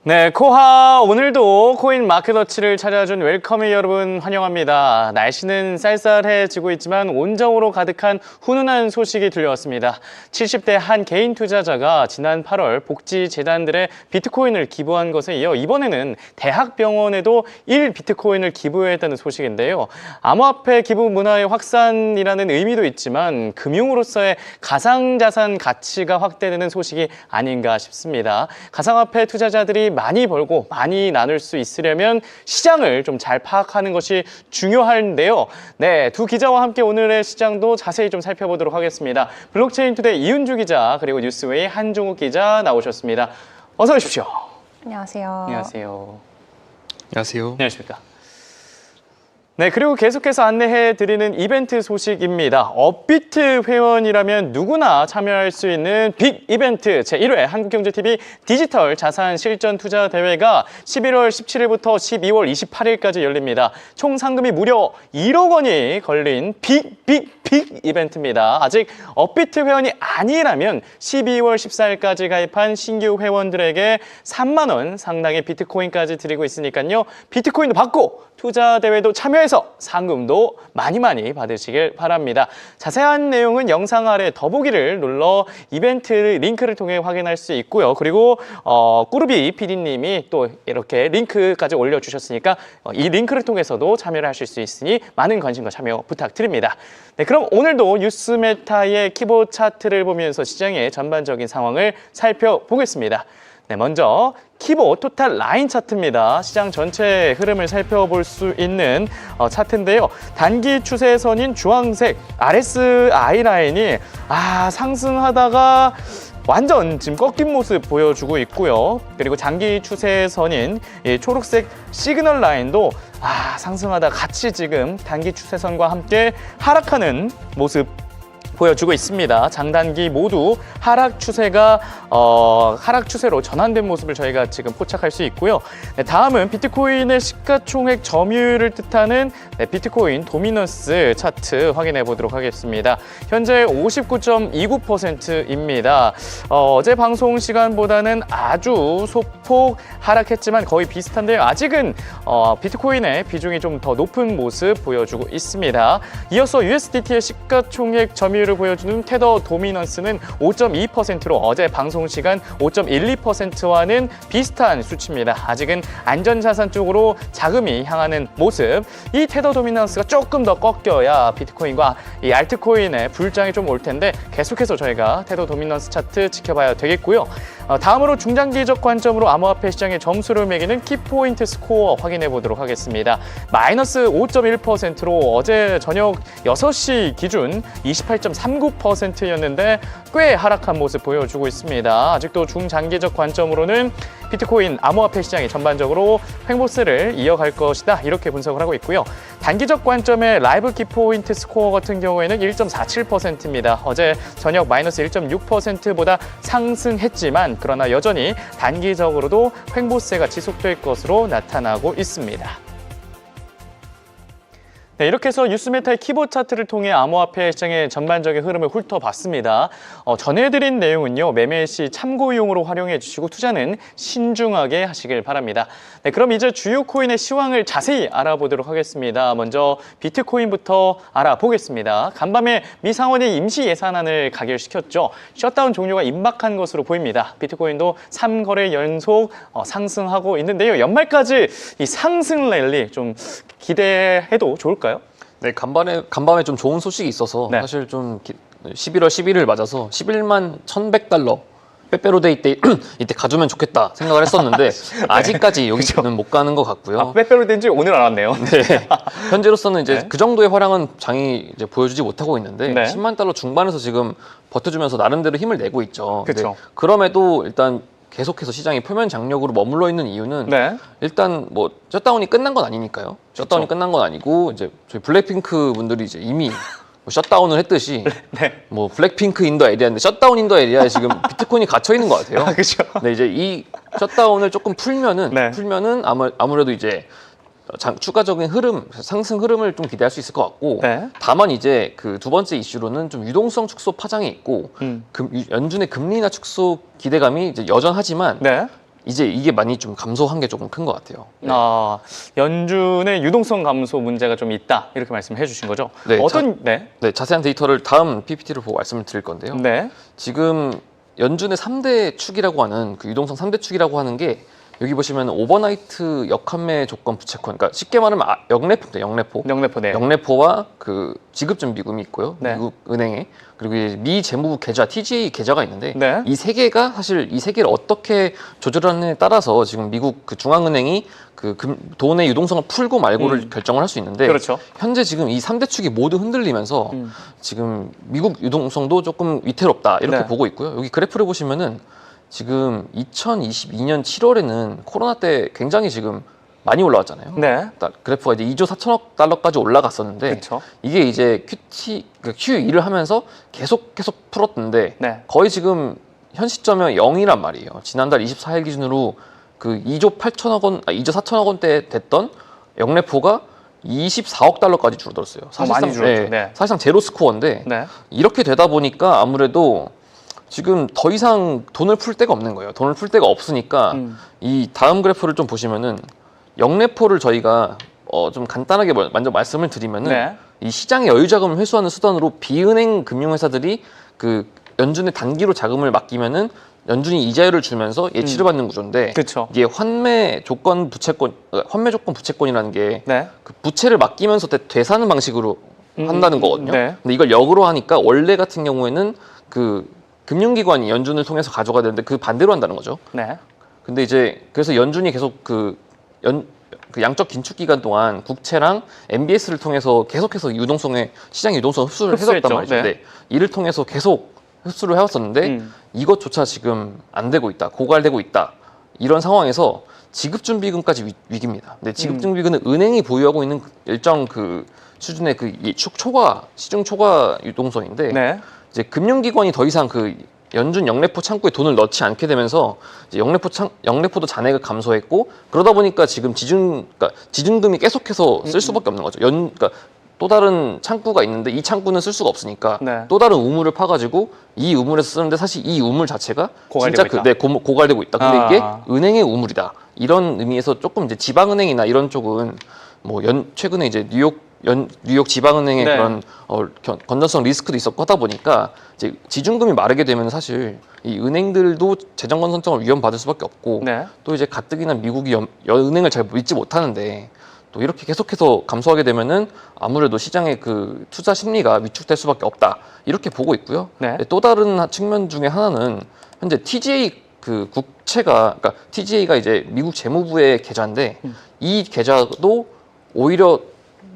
네, 코하 오늘도 코인 마켓워치를 찾아준 웰커미 여러분 환영합니다. 날씨는 쌀쌀해지고 있지만 온정으로 가득한 훈훈한 소식이 들려왔습니다. 70대 한 개인 투자자가 지난 8월 복지 재단들의 비트코인을 기부한 것에 이어 이번에는 대학병원에도 1비트코인을 기부했다는 소식인데요. 암호화폐 기부 문화의 확산이라는 의미도 있지만 금융으로서의 가상자산 가치가 확대되는 소식이 아닌가 싶습니다. 가상화폐 투자자들이 많이 벌고 많이 나눌 수 있으려면 시장을 좀 잘 파악하는 것이 중요한데요. 네, 두 기자와 함께 오늘의 시장도 자세히 좀 살펴보도록 하겠습니다. 블록체인 투데이 이은주 기자 그리고 뉴스웨이 한종욱 기자 나오셨습니다. 어서 오십시오. 안녕하세요. 안녕하세요. 안녕하세요. 안녕하십니까. 네, 그리고 계속해서 안내해드리는 이벤트 소식입니다. 업비트 회원이라면 누구나 참여할 수 있는 빅 이벤트 제1회 한국경제TV 디지털 자산 실전 투자 대회가 11월 17일부터 12월 28일까지 열립니다. 총 상금이 무려 1억 원이 걸린 빅 이벤트입니다. 아직 업비트 회원이 아니라면 12월 14일까지 가입한 신규 회원들에게 3만 원 상당의 비트코인까지 드리고 있으니까요. 비트코인도 받고 투자 대회도 참여해서 상금도 많이 받으시길 바랍니다. 자세한 내용은 영상 아래 더보기를 눌러 이벤트 링크를 통해 확인할 수 있고요. 그리고 꾸르비 PD님이 또 이렇게 링크까지 올려주셨으니까 이 링크를 통해서도 참여를 하실 수 있으니 많은 관심과 참여 부탁드립니다. 네, 그럼 오늘도 뉴스메타의 키보드 차트를 보면서 시장의 전반적인 상황을 살펴보겠습니다. 네, 먼저 키보 토탈 라인 차트입니다. 시장 전체의 흐름을 살펴볼 수 있는 차트인데요. 단기 추세선인 주황색 RSI 라인이 상승하다가 완전 지금 꺾인 모습 보여주고 있고요. 그리고 장기 추세선인 이 초록색 시그널 라인도 상승하다 같이 지금 단기 추세선과 함께 하락하는 모습 보여주고 있습니다. 장단기 모두 하락 추세가 하락 추세로 전환된 모습을 저희가 지금 포착할 수 있고요. 네, 다음은 비트코인의 시가총액 점유율을 뜻하는 비트코인 도미넌스 차트 확인해 보도록 하겠습니다. 현재 59.29%입니다. 어제 방송 시간보다는 아주 소폭 하락했지만 거의 비슷한데요. 아직은 비트코인의 비중이 좀 더 높은 모습 보여주고 있습니다. 이어서 USDT의 시가총액 점유율 을 보여주는 테더 도미넌스는 5.2%로 어제 방송 시간 5.12%와는 비슷한 수치입니다. 아직은 안전자산 쪽으로 자금이 향하는 모습. 이 테더 도미넌스가 조금 더 꺾여야 비트코인과 이 알트코인의 불장이 좀 올 텐데 계속해서 저희가 테더 도미넌스 차트 지켜봐야 되겠고요. 다음으로 중장기적 관점으로 암호화폐 시장의 점수를 매기는 키포인트 스코어 확인해 보도록 하겠습니다. 마이너스 5.1%로 어제 저녁 6시 기준 28.39%였는데 꽤 하락한 모습 보여주고 있습니다. 아직도 중장기적 관점으로는 비트코인 암호화폐 시장이 전반적으로 횡보세를 이어갈 것이다 이렇게 분석을 하고 있고요. 단기적 관점의 라이브 키포인트 스코어 같은 경우에는 1.47%입니다. 어제 저녁 마이너스 1.6%보다 상승했지만 그러나 여전히 단기적으로도 횡보세가 지속될 것으로 나타나고 있습니다. 네, 이렇게 해서 뉴스메타의 키보드 차트를 통해 암호화폐 시장의 전반적인 흐름을 훑어봤습니다. 전해드린 내용은요, 매매 시 참고용으로 활용해 주시고 투자는 신중하게 하시길 바랍니다. 네, 그럼 이제 주요 코인의 시황을 자세히 알아보도록 하겠습니다. 먼저 비트코인부터 알아보겠습니다. 간밤에 미 상원이 임시 예산안을 가결시켰죠. 셧다운 종료가 임박한 것으로 보입니다. 비트코인도 3거래 연속 상승하고 있는데요. 연말까지 이 상승 랠리 좀 기대해도 좋을까요? 네, 간밤에 좀 좋은 소식이 있어서 네. 사실 좀 11월 11일 맞아서 11만 1,100달러 빼빼로데이 때 이때 가주면 좋겠다 생각을 했었는데 아직까지 여기는 못 가는 것 같고요. 빼빼로데이인지 오늘 알았네요. 네, 현재로서는 이제 네. 그 정도의 화랑은 장이 이제 보여주지 못하고 있는데 네. 10만 달러 중반에서 지금 버텨주면서 나름대로 힘을 내고 있죠. 그쵸. 그럼에도 일단 계속해서 시장이 표면 장력으로 머물러 있는 이유는 네. 일단 뭐 셧다운이 끝난 건 아니니까요. 셧다운이 끝난 건 아니고 이제 저희 블랙핑크 분들이 이제 이미 뭐 셧다운을 했듯이 네. 뭐 블랙핑크 인더 에리아인데 셧다운 인더 에리아에 지금 비트코인이 갇혀 있는 것 같아요. 그렇죠. 네, 이제 이 셧다운을 조금 풀면은 네. 아무래도 이제 추가적인 흐름, 상승 흐름을 좀 기대할 수 있을 것 같고 네. 다만 이제 그 두 번째 이슈로는 좀 유동성 축소 파장이 있고 연준의 금리 인하 축소 기대감이 이제 여전하지만 네. 이제 이게 많이 좀 감소한 게 조금 큰 것 같아요. 네. 연준의 유동성 감소 문제가 좀 있다 이렇게 말씀해 주신 거죠? 네, 네. 네, 자세한 데이터를 다음 PPT를 보고 말씀을 드릴 건데요. 네. 지금 연준의 3대 축이라고 하는 그 유동성 3대 축이라고 하는 게 여기 보시면 오버나이트 역환매 조건 부채권, 그러니까 쉽게 말하면 역레포입니다. 역레포. 영래포 네. 역레포와 그 지급준비금이 있고요. 네. 미국 은행에. 그리고 이제 미 재무부 계좌, TGA 계좌가 있는데 네. 이 세 개가 사실 이 세 개를 어떻게 조절하느냐에 따라서 지금 미국 그 중앙은행이 그 돈의 유동성을 풀고 말고를 결정을 할 수 있는데 그렇죠. 현재 지금 이 3대 축이 모두 흔들리면서 지금 미국 유동성도 조금 위태롭다 이렇게 네. 보고 있고요. 여기 그래프를 보시면은 지금 2022년 7월에는 코로나 때 굉장히 지금 많이 올라왔잖아요. 네. 그래프가 이제 2조 4천억 달러까지 올라갔었는데 그렇죠. 이게 이제 QE를 하면서 계속 풀었는데 네. 거의 지금 현 시점에 0이란 말이에요. 지난달 24일 기준으로 그 2조 4천억 원대 됐던 역레포가 24억 달러까지 줄어들었어요. 많이 줄었죠. 네. 사실상 제로 스코어인데 네. 이렇게 되다 보니까 아무래도 지금 더 이상 돈을 풀 데가 없는 거예요. 돈을 풀 데가 없으니까 이 다음 그래프를 좀 보시면은 역레포를 저희가 좀 간단하게 먼저 말씀을 드리면은 네. 이 시장의 여유 자금을 회수하는 수단으로 비은행 금융회사들이 그 연준에 단기로 자금을 맡기면은 연준이 이자율을 주면서 예치를 받는 구조인데 그렇죠. 이게 환매 조건 부채권이라는 게 네. 그 부채를 맡기면서 되사는 방식으로 한다는 거거든요. 네. 근데 이걸 역으로 하니까 원래 같은 경우에는 그 금융기관이 연준을 통해서 가져가야 되는데 그 반대로 한다는 거죠. 네. 근데 이제 그래서 연준이 계속 그 양적 긴축 기간 동안 국채랑 MBS를 통해서 계속해서 시장 유동성 흡수를 해왔단 흡수했죠. 말이죠. 네. 네. 이를 통해서 계속 흡수를 해왔었는데 이것조차 지금 안 되고 있다, 고갈되고 있다 이런 상황에서 지급준비금까지 위기입니다. 근데 지급준비금은 은행이 보유하고 있는 일정 그 수준의 그 시중 초과 유동성인데 네. 이제 금융기관이 더 이상 그 연준 역레포 창구에 돈을 넣지 않게 되면서 이제 역레포도 잔액을 감소했고 그러다 보니까 지금 지준금이 계속해서 쓸 수밖에 없는 거죠. 그러니까 또 다른 창구가 있는데 이 창구는 쓸 수가 없으니까 네. 또 다른 우물을 파가지고 이 우물에서 쓰는데 사실 이 우물 자체가 고갈되고 진짜 있다. 고갈되고 있다. 근데 이게 아. 은행의 우물이다. 이런 의미에서 조금 이제 지방은행이나 이런 쪽은 뭐 최근에 이제 뉴욕 지방은행의 네. 그런 건전성 리스크도 있었고 하다 보니까 이제 지준금이 마르게 되면 사실 이 은행들도 재정 건전성을 위험받을 수밖에 없고 네. 또 이제 가뜩이나 미국이 은행을 잘 믿지 못하는데 또 이렇게 계속해서 감소하게 되면은 아무래도 시장의 그 투자 심리가 위축될 수밖에 없다 이렇게 보고 있고요. 네. 또 다른 측면 중에 하나는 현재 TGA 그 국채가 그러니까 TGA가 이제 미국 재무부의 계좌인데 이 계좌도 오히려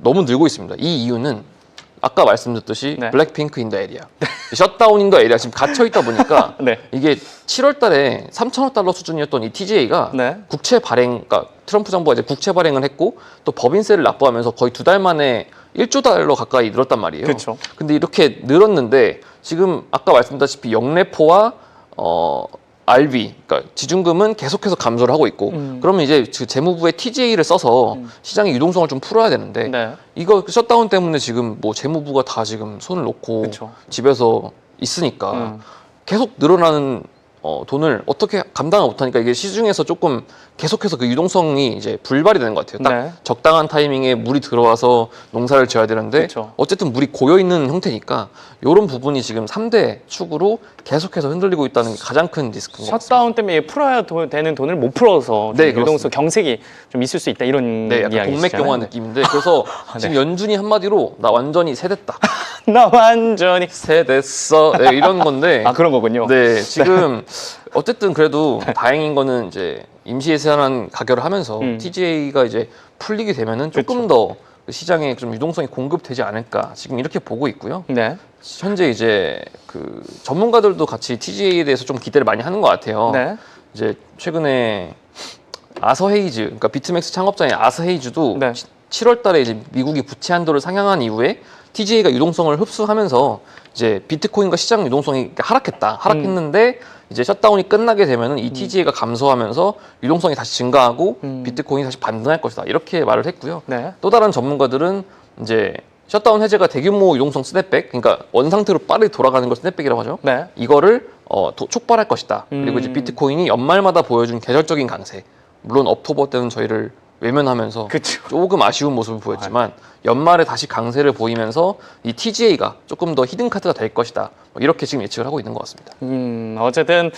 너무 늘고 있습니다. 이 이유는 아까 말씀드렸듯이 네. 블랙핑크 인더 에리아, 셧다운 인더 에리아 지금 갇혀 있다 보니까 네. 이게 7월 달에 3천억 달러 수준이었던 이 TGA가 네. 국채 발행, 그러니까 트럼프 정부가 이제 국채 발행을 했고 또 법인세를 납부하면서 거의 2달 만에 1조 달러 가까이 늘었단 말이에요. 그렇죠. 근데 이렇게 늘었는데 지금 아까 말씀드렸다시피 역레포와 RB, 그러니까 지준금은 계속해서 감소를 하고 있고 그러면 이제 그 재무부의 TGA를 써서 시장의 유동성을 좀 풀어야 되는데 네. 이거 셧다운 때문에 지금 뭐 재무부가 다 지금 손을 놓고 그쵸. 집에서 있으니까 계속 늘어나는 돈을 어떻게 감당을 못하니까 이게 시중에서 조금 계속해서 그 유동성이 이제 불발이 되는 것 같아요. 딱 네. 적당한 타이밍에 물이 들어와서 농사를 지어야 되는데 그쵸. 어쨌든 물이 고여 있는 형태니까 이런 부분이 지금 3대 축으로 계속해서 흔들리고 있다는 게 가장 큰 리스크인 것 같습니다. 셧다운 때문에 풀어야 되는 돈을 못 풀어서 네, 좀 유동성 경색이 좀 있을 수 있다 이런 네, 약간 이야기시잖아요. 동맥경화 느낌인데 그래서 지금 연준이 한마디로 나 완전히 세됐다. 나 완전히 세됐어. 네, 이런 건데 그런 거군요. 네, 지금 어쨌든 그래도 다행인 거는 이제 임시 예산안 가결을 하면서 TGA가 이제 풀리게 되면은 조금 더 시장에 좀 유동성이 공급되지 않을까 지금 이렇게 보고 있고요. 네. 현재 이제 그 전문가들도 같이 TGA에 대해서 좀 기대를 많이 하는 것 같아요. 네. 이제 최근에 아서 헤이즈, 그러니까 비트맥스 창업자인 아서 헤이즈도 네. 7월 달에 이제 미국이 부채 한도를 상향한 이후에 TGA가 유동성을 흡수하면서 이제 비트코인과 시장 유동성이 하락했는데 이제 셧다운이 끝나게 되면은 이 TGA가 감소하면서 유동성이 다시 증가하고 비트코인이 다시 반등할 것이다 이렇게 말을 했고요. 네. 또 다른 전문가들은 이제 셧다운 해제가 대규모 유동성 스냅백, 그러니까 원상태로 빠르게 돌아가는 걸 스냅백이라고 하죠. 네. 이거를 촉발할 것이다. 그리고 이제 비트코인이 연말마다 보여준 계절적인 강세. 물론 업토버 때는 저희를 외면하면서 그쵸. 조금 아쉬운 모습을 보였지만 연말에 다시 강세를 보이면서 이 TGA가 조금 더 히든 카드가 될 것이다. 뭐 이렇게 지금 예측을 하고 있는 것 같습니다. 어쨌든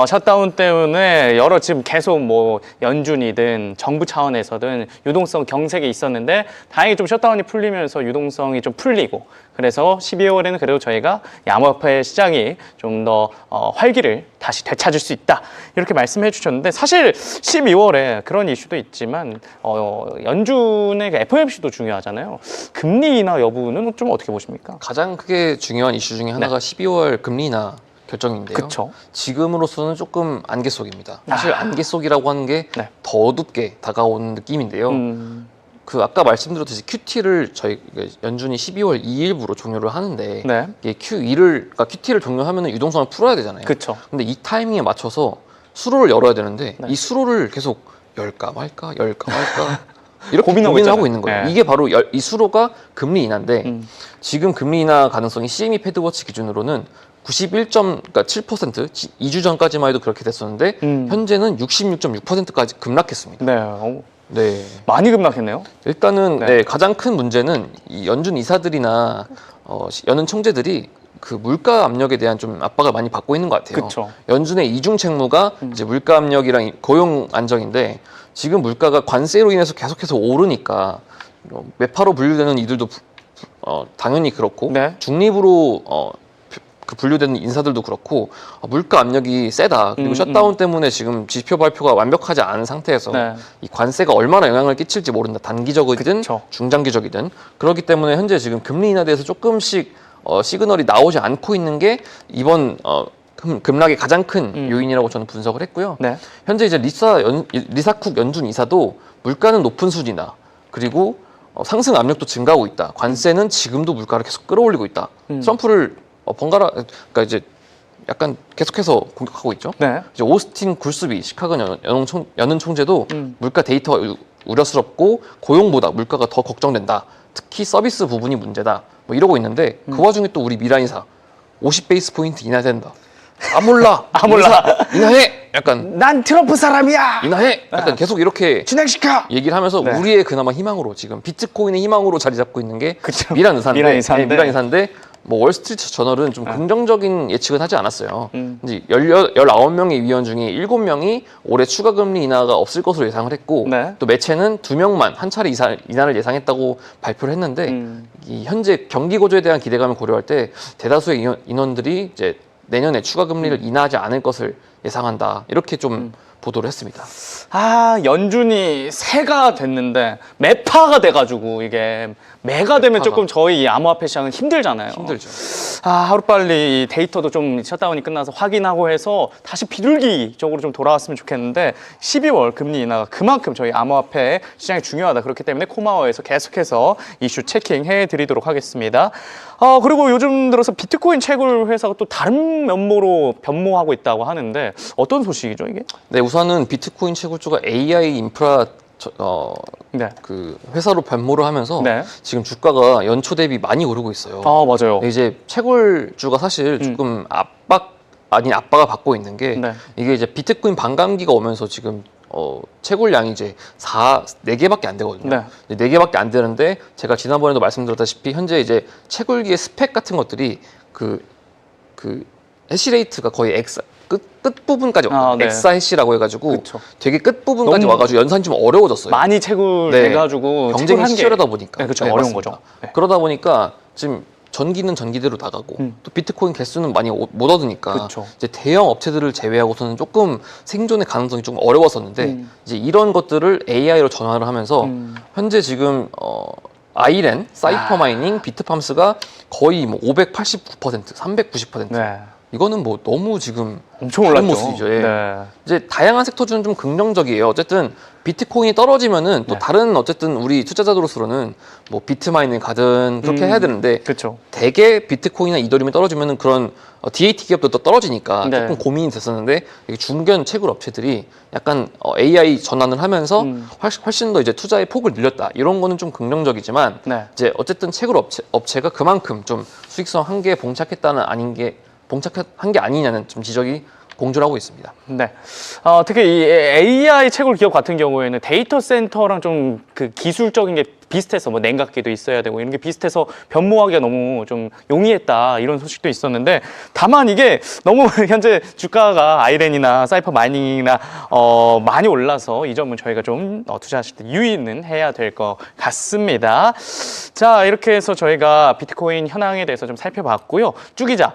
셧다운 때문에 여러 지금 계속 뭐 연준이든 정부 차원에서든 유동성 경색이 있었는데 다행히 좀 셧다운이 풀리면서 유동성이 좀 풀리고 그래서 12월에는 그래도 저희가 암호화폐 시장이 좀 더 활기를 다시 되찾을 수 있다 이렇게 말씀해 주셨는데 사실 12월에 그런 이슈도 있지만 연준의 그 FOMC도 중요하잖아요. 금리 인하 여부는 좀 어떻게 보십니까? 가장 크게 중요한 이슈 중에 하나가 12월 금리 인하 결정인데요. 그쵸. 지금으로서는 조금 안개 속입니다. 사실 안개 속이라고 하는 게 더 어둡게 다가오는 느낌인데요. 그 아까 말씀드렸듯이 QT를 저희 연준이 12월 2일부로 종료를 하는데 네. 이게 그러니까 QT를 종료하면 유동성을 풀어야 되잖아요. 그쵸. 근데 이 타이밍에 맞춰서 수로를 열어야 되는데 이 수로를 계속 열까 말까 이렇게 고민을 하고 있는 거예요. 네. 이게 바로 이 수로가 금리 인하인데 지금 금리 인하 가능성이 CME 패드워치 기준으로는 91.7%, 2주 전까지만 해도 그렇게 됐었는데 현재는 66.6%까지 급락했습니다. 네. 네. 많이 급락했네요. 일단은 가장 큰 문제는 이 연준 이사들이나 연은 총재들이 그 물가 압력에 대한 좀 압박을 많이 받고 있는 것 같아요. 그쵸. 연준의 이중 책무가 이제 물가 압력이랑 고용 안정인데 지금 물가가 관세로 인해서 계속해서 오르니까 매파로 분류되는 이들도 당연히 그렇고 네. 중립으로 그 분류되는 인사들도 그렇고 물가 압력이 세다. 그리고 셧다운 때문에 지금 지표 발표가 완벽하지 않은 상태에서 이 관세가 얼마나 영향을 끼칠지 모른다. 단기적이든 그쵸. 중장기적이든. 그렇기 때문에 현재 지금 금리 인하에 대해서 조금씩 시그널이 나오지 않고 있는 게 이번 급락의 가장 큰 요인이라고 저는 분석을 했고요. 네. 현재 이제 리사쿡 연준 이사도 물가는 높은 수준이다. 그리고 상승 압력도 증가하고 있다. 관세는 지금도 물가를 계속 끌어올리고 있다. 트럼프를 번갈아, 그러니까 이제 약간 계속해서 공격하고 있죠. 네. 이제 오스틴 굴스비 시카고 연은 총재도 물가 데이터가 우려스럽고 고용보다 물가가 더 걱정된다. 특히 서비스 부분이 문제다. 뭐 이러고 있는데 그 와중에 또 우리 미란 이사 50베이스 포인트 인하된다. 아 몰라. 인하해. 약간 난 트럼프 사람이야. 인하해. 약간 계속 이렇게 진행시켜. 얘기를 하면서 우리의 그나마 희망으로 지금 비트코인의 희망으로 자리 잡고 있는 게 그쵸. 미란 이사인데. 미란 이사인데. 뭐 월스트리트 저널은 좀 긍정적인 예측은 하지 않았어요. 이제 19명의 위원 중에 7명이 올해 추가 금리 인하가 없을 것으로 예상을 했고 또 매체는 2명만 한 차례 인하를 예상했다고 발표를 했는데 이 현재 경기 고조에 대한 기대감을 고려할 때 대다수의 인원들이 이제 내년에 추가 금리를 인하하지 않을 것을 예상한다. 이렇게 좀 보도를 했습니다. 연준이 새가 됐는데 매파가 돼가지고 이게 매가 되면 조금 저희 암호화폐 시장은 힘들잖아요. 힘들죠. 하루빨리 이 데이터도 좀 셧다운이 끝나서 확인하고 해서 다시 비둘기적으로 좀 돌아왔으면 좋겠는데 12월 금리 인하가 그만큼 저희 암호화폐 시장이 중요하다. 그렇기 때문에 코마워에서 계속해서 이슈 체킹해 드리도록 하겠습니다. 그리고 요즘 들어서 비트코인 채굴 회사가 또 다른 면모로 변모하고 있다고 하는데 어떤 소식이죠 이게? 네, 우선은 비트코인 채굴주가 AI 인프라 그 회사로 변모를 하면서 지금 주가가 연초 대비 많이 오르고 있어요. 맞아요. 이제 채굴주가 사실 조금 압박을 받고 있는 게 이게 이제 비트코인 반감기가 오면서 지금 채굴량이 이제 4개밖에 안 되거든요. 4개밖에 안 되는데 제가 지난번에도 말씀드렸다시피 현재 이제 채굴기의 스펙 같은 것들이 그 해시레이트가 거의 끝부분까지 엑사 해시라고 해가지고 되게 끝부분까지 와가지고 연산이 좀 어려워졌어요. 많이 채굴돼가지고 경쟁이 치열하다 보니까 어려운 거죠. 그러다 보니까 지금 전기는 전기대로 나가고 또 비트코인 개수는 많이 못 얻으니까 이제 대형 업체들을 제외하고서는 조금 생존의 가능성이 조금 어려웠었는데 이제 이런 것들을 AI로 전환을 하면서 현재 지금 아이렌, 사이퍼마이닝, 비트팜스가 거의 뭐 589%, 390% 이거는 뭐 너무 지금 엄청 다른 올랐죠. 모습이죠. 예. 네. 이제 다양한 섹터주는 좀 긍정적이에요. 어쨌든 비트코인이 떨어지면은 또 네. 다른 어쨌든 우리 투자자들로서는 뭐 비트마인을 가든 그렇게 해야 되는데 그렇죠. 대개 비트코인이나 이더리움이 떨어지면은 그런 DAT 기업들도 떨어지니까 네. 조금 고민이 됐었는데 이게 중견 채굴 업체들이 약간 AI 전환을 하면서 훨씬 더 이제 투자의 폭을 늘렸다. 이런 거는 좀 긍정적이지만 네. 이제 어쨌든 채굴 업체가 그만큼 좀 수익성 한계에 봉착했다는 봉착한 게 아니냐는 좀 지적이 공조를 하고 있습니다. 네. 특히 이 AI 채굴 기업 같은 경우에는 데이터 센터랑 좀 그 기술적인 게 비슷해서 뭐 냉각기도 있어야 되고 이런 게 비슷해서 변모하기가 너무 좀 용이했다 이런 소식도 있었는데 다만 이게 너무 현재 주가가 아이렌이나 사이퍼 마이닝이나 많이 올라서 이 점은 저희가 좀 투자하실 때 유의는 해야 될 것 같습니다. 자, 이렇게 해서 저희가 비트코인 현황에 대해서 좀 살펴봤고요. 쭈 기자.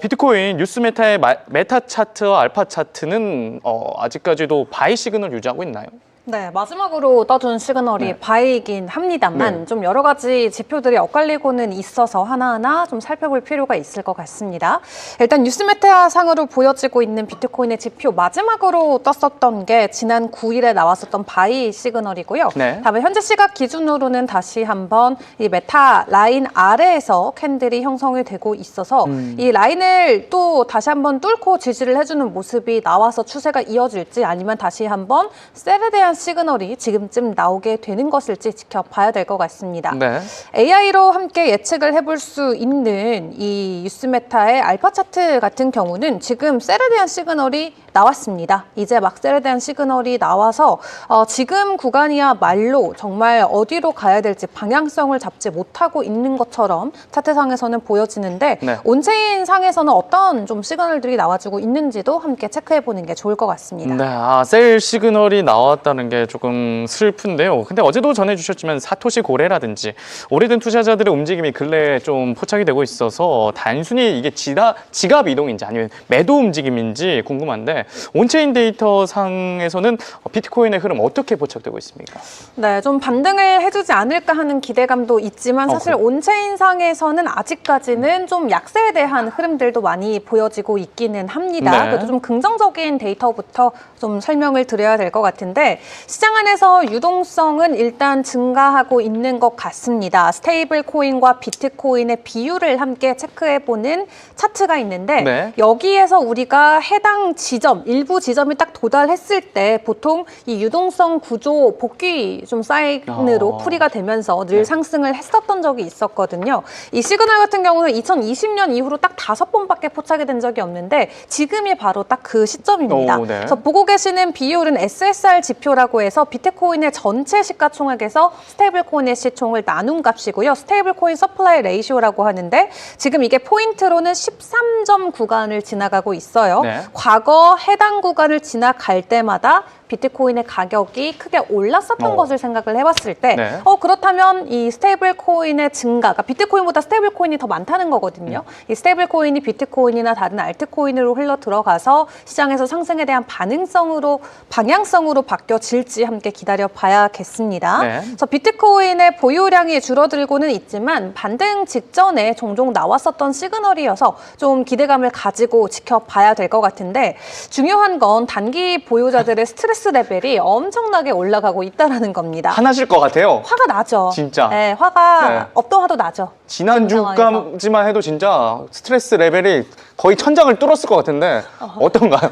비트코인 뉴스 메타의 메타 차트와 알파 차트는 아직까지도 바이 시그널 유지하고 있나요? 네, 마지막으로 떠준 시그널이 네. 바이긴 합니다만 네. 좀 여러 가지 지표들이 엇갈리고는 있어서 하나하나 좀 살펴볼 필요가 있을 것 같습니다. 일단 뉴스메타 상으로 보여지고 있는 비트코인의 지표 마지막으로 떴었던 게 지난 9일에 나왔었던 바이 시그널이고요. 네. 다음에 현재 시각 기준으로는 다시 한번 이 메타 라인 아래에서 캔들이 형성이 되고 있어서 이 라인을 또 다시 한번 뚫고 지지를 해주는 모습이 나와서 추세가 이어질지 아니면 다시 한번 셀에 대한 시그널이 지금쯤 나오게 되는 것일지 지켜봐야 될 것 같습니다. 네. AI로 함께 예측을 해볼 수 있는 이 뉴스메타의 알파 차트 같은 경우는 지금 셀에 대한 시그널이 나왔습니다. 이제 막 셀에 대한 시그널이 나와서 지금 구간이야말로 정말 어디로 가야 될지 방향성을 잡지 못하고 있는 것처럼 차트상에서는 보여지는데 네. 온체인 상에서는 어떤 좀 시그널들이 나와주고 있는지도 함께 체크해보는 게 좋을 것 같습니다. 네, 셀 시그널이 나왔다는 게 조금 슬픈데요. 근데 어제도 전해주셨지만 사토시 고래라든지 오래된 투자자들의 움직임이 근래에 좀 포착이 되고 있어서 단순히 이게 지갑 이동인지 아니면 매도 움직임인지 궁금한데 온체인 데이터 상에서는 비트코인의 흐름 어떻게 포착되고 있습니까? 네, 좀 반등을 해주지 않을까 하는 기대감도 있지만 사실 그래요? 온체인 상에서는 아직까지는 좀 약세에 대한 흐름들도 많이 보여지고 있기는 합니다. 네. 그래도 좀 긍정적인 데이터부터 좀 설명을 드려야 될 것 같은데 시장 안에서 유동성은 일단 증가하고 있는 것 같습니다. 스테이블 코인과 비트코인의 비율을 함께 체크해보는 차트가 있는데 네. 여기에서 우리가 해당 지점, 일부 지점이 딱 도달했을 때 보통 이 유동성 구조 복귀 좀 사인으로 풀이가 되면서 늘 네. 상승을 했었던 적이 있었거든요. 이 시그널 같은 경우는 2020년 이후로 딱 5번밖에 포착이 된 적이 없는데 지금이 바로 딱 그 시점입니다. 오, 네. 그래서 보고 계시는 비율은 SSR 지표라고 해서 비트코인의 전체 시가총액에서 스테이블 코인의 시총을 나눈 값이고요. 스테이블 코인 서플라이 레이시오라고 하는데 지금 이게 포인트로는 13점 구간을 지나가고 있어요. 네. 과거 해당 구간을 지나갈 때마다 비트코인의 가격이 크게 올랐었던 것을 생각을 해봤을 때 네. 그렇다면 이 스테이블 코인의 증가가 비트코인보다 스테이블 코인이 더 많다는 거거든요. 이 스테이블 코인이 비트코인이나 다른 알트코인으로 흘러 들어가서 시장에서 상승에 대한 방향성으로 바뀌어질지 함께 기다려 봐야겠습니다. 네. 그래서 비트코인의 보유량이 줄어들고는 있지만 반등 직전에 종종 나왔었던 시그널이어서 좀 기대감을 가지고 지켜봐야 될 것 같은데 중요한 건 단기 보유자들의 스트레스 레벨이 엄청나게 올라가고 있다는 겁니다. 화나실 것 같아요. 화가 나죠. 진짜. 네, 화가 네. 없던 화도 나죠. 지난주까지만 해도 진짜 스트레스 레벨이 거의 천장을 뚫었을 것 같은데 어떤가요?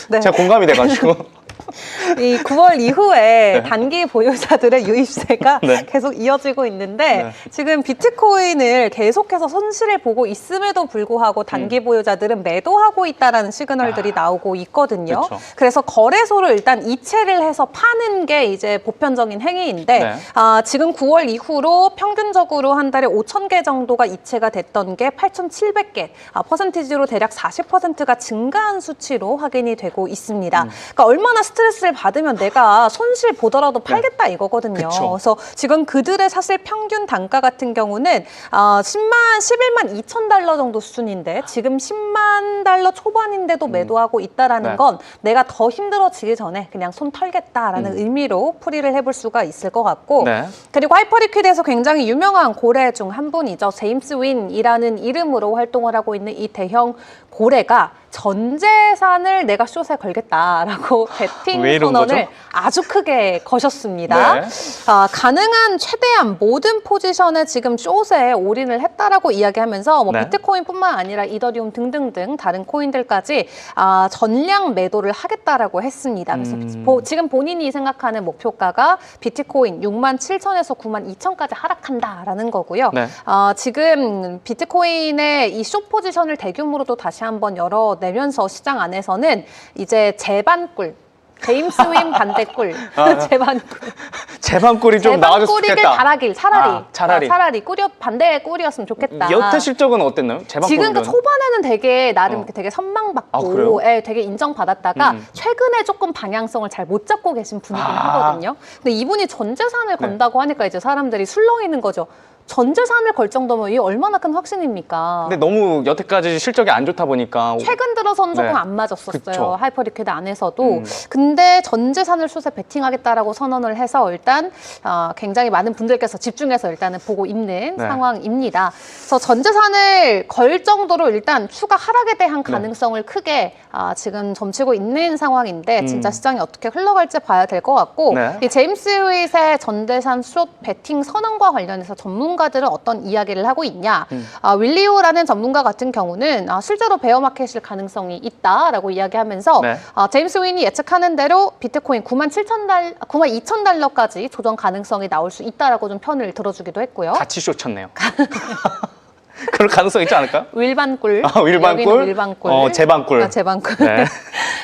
네. 제가 공감이 돼가지고. 이 9월 이후에 네. 단기 보유자들의 유입세가 네. 계속 이어지고 있는데 네. 지금 비트코인을 계속해서 손실을 보고 있음에도 불구하고 단기 보유자들은 매도하고 있다는 시그널들이 나오고 있거든요. 그쵸. 그래서 거래소를 일단 이체를 해서 파는 게 이제 보편적인 행위인데 네. 지금 9월 이후로 평균적으로 한 달에 5천 개 정도가 이체가 됐던 게 8,700개, 퍼센티지로 대략 40%가 증가한 수치로 확인이 되고 있습니다. 그러니까 얼마나 스트레스 스트레스를 받으면 내가 손실 보더라도 팔겠다 이거거든요. 그쵸. 그래서 지금 그들의 사실 평균 단가 같은 경우는 11만 2천 달러 정도 수준인데 지금 10만 달러 초반인데도 매도하고 있다라는 네. 건 내가 더 힘들어지기 전에 그냥 손 털겠다라는 의미로 풀이를 해볼 수가 있을 것 같고 네. 그리고 하이퍼리퀴드에서 굉장히 유명한 고래 중 한 분이죠. 제임스 윈이라는 이름으로 활동을 하고 있는 이 대형 고래가 전 재산을 내가 숏에 걸겠다라고 배팅 왜 이런 선언을 거죠? 아주 크게 거셨습니다. 네. 가능한 최대한 모든 포지션에 지금 숏에 올인을 했다라고 이야기하면서 뭐 네. 비트코인뿐만 아니라 이더리움 등등등 다른 코인들까지 전량 매도를 하겠다라고 했습니다. 그래서 지금 본인이 생각하는 목표가가 비트코인 6만 7천에서 9만 2천까지 하락한다라는 거고요. 네. 지금 비트코인의 이 숏 포지션을 대규모로도 다시 한번 열어내면서 시장 안에서는 이제 재반꿀, 제임스 윈 반대꿀, 재반꿀. 재방꿀이 좀 나와줬으면 재반꿀이길 좋겠다. 바라길 차라리 차라리. 반대 꿀이었으면 좋겠다. 여태 실적은 어땠나요? 재방꿀. 지금 그 초반에는 되게 나름 어. 되게 아, 선망받고 그래요? 예, 되게 인정받았다가 최근에 조금 방향성을 잘 못 잡고 계신 분이긴 하거든요. 근데 이분이 전 재산을 건다고 하니까 이제 사람들이 술렁이는 거죠. 전 재산을 걸 정도면 이게 얼마나 큰 확신입니까? 근데 너무 여태까지 실적이 안 좋다 보니까 최근 들어서는 조금 네. 안 맞았었어요. 그쵸. 하이퍼리퀴드 안에서도. 근데 전 재산을 숏에 베팅하겠다라고 선언을 해서 일단 굉장히 많은 분들께서 집중해서 일단은 보고 있는 네. 상황입니다. 그래서 전 재산을 걸 정도로 일단 추가 하락에 대한 가능성을 크게 지금 점치고 있는 상황인데 진짜 시장이 어떻게 흘러갈지 봐야 될 것 같고 네. 이 제임스 윗의 전 재산 숏 베팅 선언과 관련해서 전문가들은 어떤 이야기를 하고 있냐. 윌리오라는 전문가 같은 경우는 실제로 베어마켓일 가능성이 있다라고 이야기하면서 네. 제임스 윈이 예측하는 대로 비트코인 9만 2천 달러까지 조정 가능성이 나올 수 있다라고 좀 편을 들어주기도 했고요. 같이 쇼쳤네요. 그럴 가능성 있지 않을까? 윌반꿀. 윌반꿀? 여기는 윌반꿀. 재방꿀. 재방꿀. 네.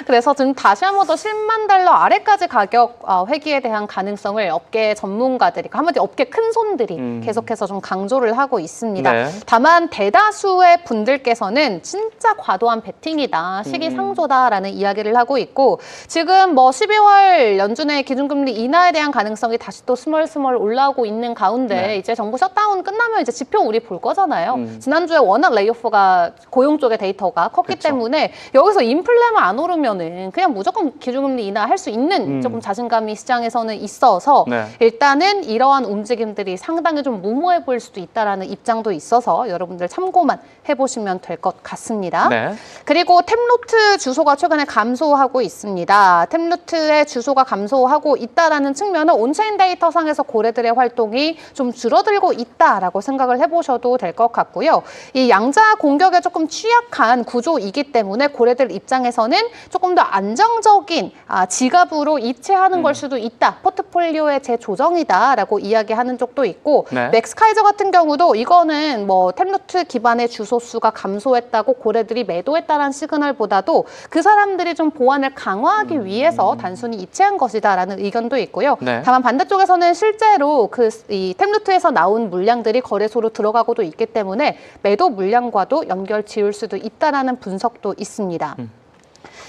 그래서 지금 다시 한 번 더 10만 달러 아래까지 가격 회귀에 대한 가능성을 업계 전문가들이, 한마디로 업계 큰 손들이 계속해서 좀 강조를 하고 있습니다. 네. 다만 대다수의 분들께서는 진짜 과도한 베팅이다, 시기상조다라는 이야기를 하고 있고 지금 뭐 12월 연준의 기준금리 인하에 대한 가능성이 다시 또 스멀스멀 올라오고 있는 가운데 네. 이제 정부 셧다운 끝나면 이제 지표 우리 볼 거잖아요. 지난주에 워낙 레이오프가 고용 쪽의 데이터가 컸기 그쵸. 때문에 여기서 인플레만 안 오르면은 그냥 무조건 기준금리 인하할 수 있는 조금 자신감이 시장에서는 있어서 네. 일단은 이러한 움직임들이 상당히 좀 무모해 보일 수도 있다라는 입장도 있어서 여러분들 참고만 해보시면 될 것 같습니다. 네. 그리고 템루트 주소가 최근에 감소하고 있습니다. 템루트의 주소가 감소하고 있다라는 측면은 온체인 데이터 상에서 고래들의 활동이 좀 줄어들고 있다라고 생각을 해보셔도 될 것 같고요. 이 양자 공격에 조금 취약한 구조이기 때문에 고래들 입장에서는 조금 더 안정적인 지갑으로 이체하는 걸 수도 있다. 포트폴리오의 재조정이다라고 이야기하는 쪽도 있고 네. 맥스카이저 같은 경우도 이거는 뭐 템루트 기반의 주소 수가 감소했다고 고래들이 매도했다는 시그널보다도 그 사람들이 좀 보안을 강화하기 위해서 단순히 이체한 것이다라는 의견도 있고요. 네. 다만 반대쪽에서는 실제로 이 템루트에서 나온 물량들이 거래소로 들어가고도 있기 때문에 매도 물량과도 연결 지을 수도 있다라는 분석도 있습니다.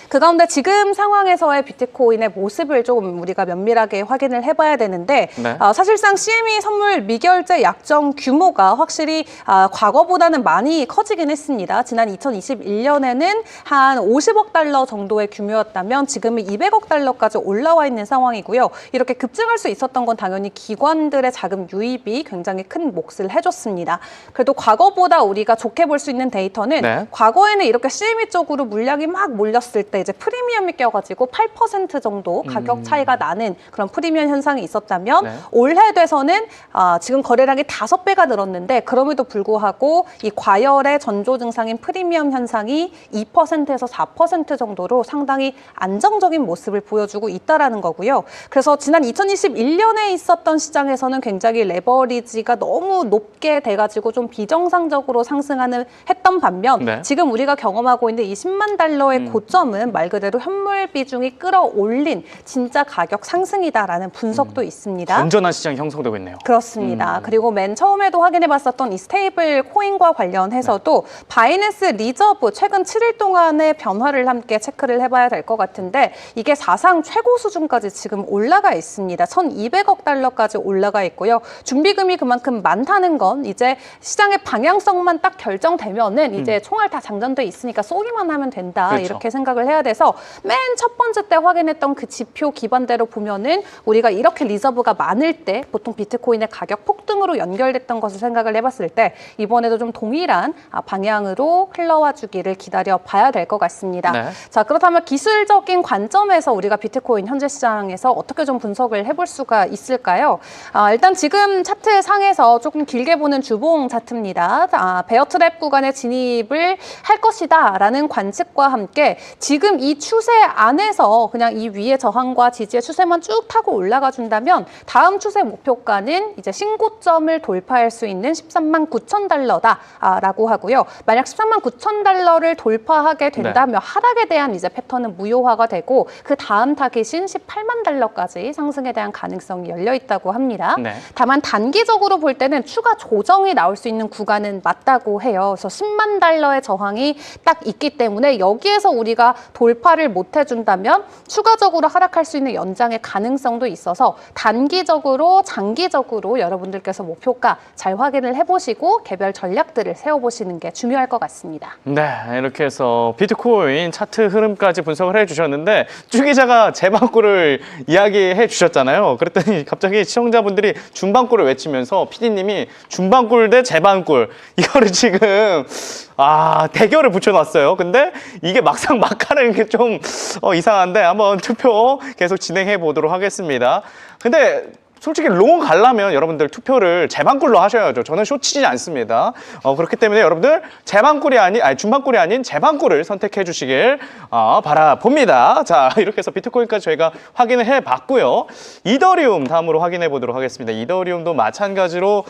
그 가운데 지금 상황에서의 비트코인의 모습을 조금 우리가 면밀하게 확인을 해봐야 되는데 네. 사실상 CME 선물 미결제 약정 규모가 확실히 과거보다는 많이 커지긴 했습니다. 지난 2021년에는 한 50억 달러 정도의 규모였다면 지금은 200억 달러까지 올라와 있는 상황이고요. 이렇게 급증할 수 있었던 건 당연히 기관들의 자금 유입이 굉장히 큰 몫을 해줬습니다. 그래도 과거보다 우리가 좋게 볼 수 있는 데이터는 네. 과거에는 이렇게 CME 쪽으로 물량이 막 몰렸을 때 이제 프리미엄이 껴가지고 8% 정도 가격 차이가 나는 그런 프리미엄 현상이 있었다면 네. 올해 돼서는 지금 거래량이 5배가 늘었는데 그럼에도 불구하고 이 과열의 전조 증상인 프리미엄 현상이 2%에서 4% 정도로 상당히 안정적인 모습을 보여주고 있다라는 거고요. 그래서 지난 2021년에 있었던 시장에서는 굉장히 레버리지가 너무 높게 돼가지고 좀 비정상적으로 상승하는 했던 반면 네. 지금 우리가 경험하고 있는 이 10만 달러의 고점은 이거는 말 그대로 현물 비중이 끌어올린 진짜 가격 상승이다라는 분석도 있습니다. 건전한 시장이 형성되고 있네요. 그렇습니다. 그리고 맨 처음에도 확인해봤었던 이 스테이블 코인과 관련해서도 바이낸스 리저브 최근 7일 동안의 변화를 함께 체크를 해봐야 될 것 같은데 이게 사상 최고 수준까지 지금 올라가 있습니다. 1,200억 달러까지 올라가 있고요. 준비금이 그만큼 많다는 건 이제 시장의 방향성만 딱 결정되면은 이제 총알 다 장전돼 있으니까 쏘기만 하면 된다. 그렇죠. 이렇게 생각을 해야 돼서 맨 첫 번째 때 확인했던 그 지표 기반대로 보면은 우리가 이렇게 리저브가 많을 때 보통 비트코인의 가격 폭등으로 연결됐던 것을 생각을 해봤을 때 이번에도 좀 동일한 방향으로 흘러와 주기를 기다려 봐야 될 것 같습니다. 네. 자, 그렇다면 기술적인 관점에서 우리가 비트코인 현재 시장에서 어떻게 좀 분석을 해볼 수가 있을까요? 일단 지금 차트 상에서 조금 길게 보는 주봉 차트입니다. 베어 트랩 구간에 진입을 할 것이다 라는 관측과 함께 지금 이 추세 안에서 그냥 이 위의 저항과 지지의 추세만 쭉 타고 올라가 준다면 다음 추세 목표가는 이제 신고점을 돌파할 수 있는 13만 9천 달러다라고 하고요. 만약 13만 9천 달러를 돌파하게 된다면 하락에 대한 이제 패턴은 무효화가 되고 그 다음 타깃인 18만 달러까지 상승에 대한 가능성이 열려 있다고 합니다. 네. 다만 단기적으로 볼 때는 추가 조정이 나올 수 있는 구간은 맞다고 해요. 그래서 10만 달러의 저항이 딱 있기 때문에 여기에서 우리가 돌파를 못 해준다면 추가적으로 하락할 수 있는 연장의 가능성도 있어서 단기적으로 장기적으로 여러분들께서 목표가 잘 확인을 해보시고 개별 전략들을 세워보시는 게 중요할 것 같습니다. 네, 이렇게 해서 비트코인 차트 흐름까지 분석을 해주셨는데 쭈 기자가 제방구를 이야기해 주셨잖아요. 그랬더니 갑자기 시청자분들이 중방구를 외치면서 PD님이 중방꿀 대 제방꿀 이거를 지금 대결을 붙여놨어요. 근데 이게 막상 막하는 게 좀 이상한데 한번 투표 계속 진행해 보도록 하겠습니다. 근데 솔직히 롱 가려면 여러분들 투표를 제방꿀로 하셔야죠. 저는 쇼치지 않습니다. 그렇기 때문에 여러분들 중방꿀이 아닌 제방꿀을 선택해 주시길 바라봅니다. 자, 이렇게 해서 비트코인까지 저희가 확인을 해봤고요. 이더리움 다음으로 확인해 보도록 하겠습니다. 이더리움도 마찬가지로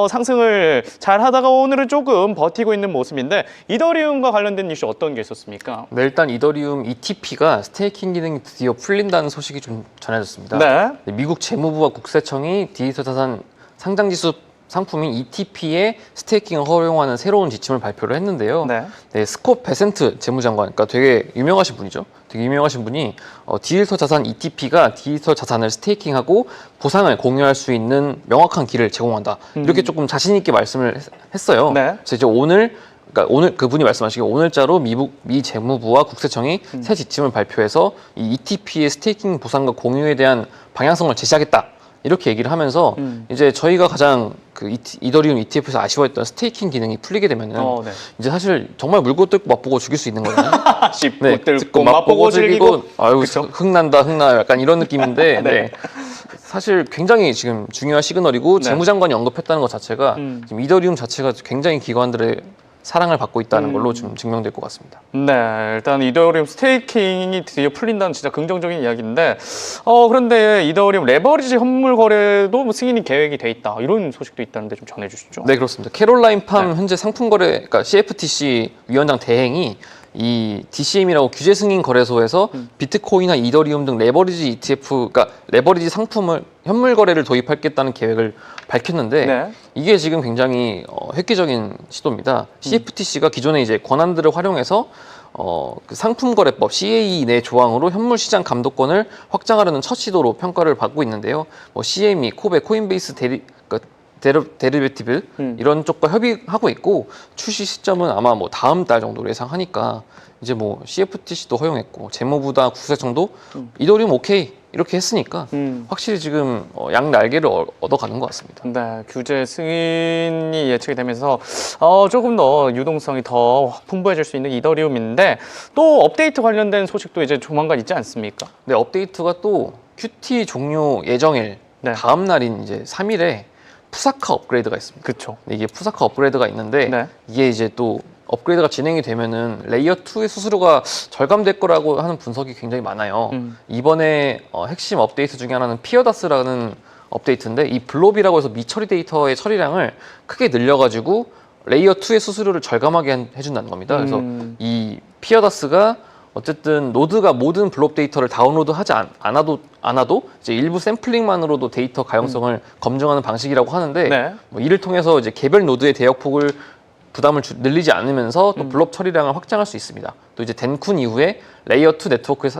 상승을 잘 하다가 오늘은 조금 버티고 있는 모습인데 이더리움과 관련된 이슈 어떤 게 있었습니까? 네, 일단 이더리움 ETP가 스테이킹 기능이 드디어 풀린다는 소식이 좀 전해졌습니다. 네. 미국 재무부와 국세청이 디지털 자산 상장지수 상품인 ETP의 스테이킹을 허용하는 새로운 지침을 발표를 했는데요. 네. 스콧 베센트 재무장관, 그러니까 되게 유명하신 분이죠. 되게 유명하신 분이 디지털 자산 ETP가 디지털 자산을 스테이킹하고 보상을 공유할 수 있는 명확한 길을 제공한다. 이렇게 조금 자신 있게 말씀을 했어요. 네. 그래서 이제 오늘 그분이 말씀하시길 오늘자로 미 재무부와 국세청이 새 지침을 발표해서 이 ETP의 스테이킹 보상과 공유에 대한 방향성을 제시하겠다. 이렇게 얘기를 하면서 이제 저희가 가장 그 이더리움 ETF에서 아쉬워했던 스테이킹 기능이 풀리게 되면은 네. 이제 사실 정말 물고 뜯고 맛보고 죽일 수 있는 거예요. 씹고 뜯고 맛보고 즐기고. 아유 그쵸? 흥난다 약간 이런 느낌인데 네. 사실 굉장히 지금 중요한 시그널이고 네. 재무장관이 언급했다는 것 자체가 지금 이더리움 자체가 굉장히 기관들의 사랑을 받고 있다는 걸로 좀 증명될 것 같습니다. 네, 일단 이더리움 스테이킹이 드디어 풀린다는 진짜 긍정적인 이야기인데 그런데 이더리움 레버리지 현물 거래도 뭐 승인이 계획이 돼 있다 이런 소식도 있다는데 좀 전해주시죠. 네, 그렇습니다. 캐롤라인 팜 현재 상품 거래, 그러니까 CFTC 위원장 대행이 이 DCM이라고 규제 승인 거래소에서 비트코인이나 이더리움 등 레버리지 ETF, 그러니까 레버리지 상품을 현물 거래를 도입하겠다는 계획을 밝혔는데 네. 이게 지금 굉장히 획기적인 시도입니다. CFTC가 기존에 이제 권한들을 활용해서 그 상품거래법 CAE 내 조항으로 현물 시장 감독권을 확장하려는 첫 시도로 평가를 받고 있는데요. CME, 코베, 코인베이스 데리베티브 이런 쪽과 협의하고 있고 출시 시점은 아마 뭐 다음 달 정도로 예상하니까 이제 뭐 CFTC도 허용했고 재무부나 국세청도 이더리움 오케이 이렇게 했으니까 확실히 지금 양 날개를 얻어가는 것 같습니다. 네, 규제 승인이 예측이 되면서 조금 더 유동성이 더 풍부해질 수 있는 이더리움인데 또 업데이트 관련된 소식도 이제 조만간 있지 않습니까? 네, 업데이트가 또 QT 종료 예정일 네. 다음 날인 이제 3일에 푸사카 업그레이드가 있습니다. 그렇죠. 이게 푸사카 업그레이드가 있는데 네. 이게 이제 또 업그레이드가 진행이 되면은 레이어 2의 수수료가 절감될 거라고 하는 분석이 굉장히 많아요. 이번에 핵심 업데이트 중에 하나는 피어다스라는 업데이트인데 이 블롭이라고 해서 미처리 데이터의 처리량을 크게 늘려가지고 레이어 2의 수수료를 절감하게 해준다는 겁니다. 그래서 이 피어다스가 어쨌든 노드가 모든 블록 데이터를 다운로드하지 않아도 이제 일부 샘플링만으로도 데이터 가용성을 검증하는 방식이라고 하는데 네. 뭐 이를 통해서 이제 개별 노드의 대역폭을 부담을 늘리지 않으면서 또 블록 처리량을 확장할 수 있습니다. 또 이제 덴쿤 이후에 레이어 2 네트워크의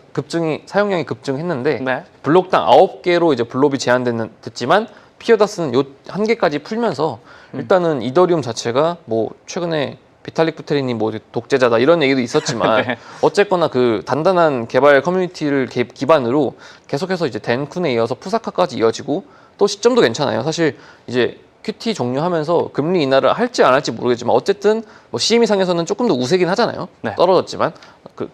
사용량이 급증했는데 네. 블록당 9개로 이제 블록이 제한됐지만 피어다스는 요 한 개까지 풀면서 일단은 이더리움 자체가 뭐 최근에 비탈릭 부테린이 뭐 독재자다 이런 얘기도 있었지만 네. 어쨌거나 그 단단한 개발 커뮤니티를 기반으로 계속해서 이제 덴쿤에 이어서 푸사카까지 이어지고 또 시점도 괜찮아요. 사실 이제 QT 종료하면서 금리 인하를 할지 안 할지 모르겠지만 어쨌든 뭐 CME 상에서는 조금 더 우세긴 하잖아요. 네. 떨어졌지만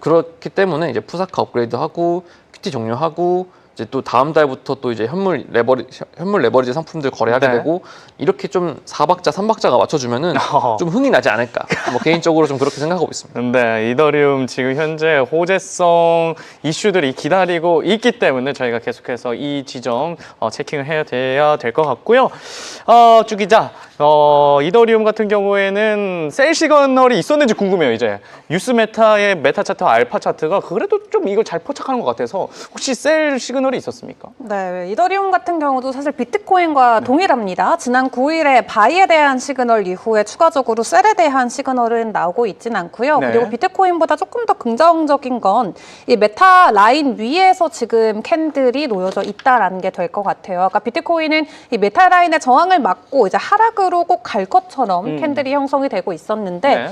그렇기 때문에 이제 푸사카 업그레이드하고 QT 종료하고 이제 또 다음 달부터 또 이제 현물 레버리지 상품들 거래하게 네. 되고 이렇게 좀 4박자, 3박자가 맞춰주면은 좀 흥이 나지 않을까. 뭐 개인적으로 좀 그렇게 생각하고 있습니다. 네, 이더리움 지금 현재 호재성 이슈들이 기다리고 있기 때문에 저희가 계속해서 이 지점 체킹을 해야 될 것 같고요. 주 기자, 이더리움 같은 경우에는 셀 시그널이 있었는지 궁금해요. 이제 뉴스메타의 메타 차트와 알파 차트가 그래도 좀 이걸 잘 포착하는 것 같아서 혹시 셀 시그널이 있었습니까? 네, 이더리움 같은 경우도 사실 비트코인과 동일합니다. 지난 9일에 바이에 대한 시그널 이후에 추가적으로 셀에 대한 시그널은 나오고 있진 않고요. 네. 그리고 비트코인보다 조금 더 긍정적인 건 이 메타 라인 위에서 지금 캔들이 놓여져 있다라는 게 될 것 같아요. 아까 비트코인은 이 메타 라인의 저항을 막고 이제 하락으로 꼭 갈 것처럼 캔들이 형성이 되고 있었는데 네.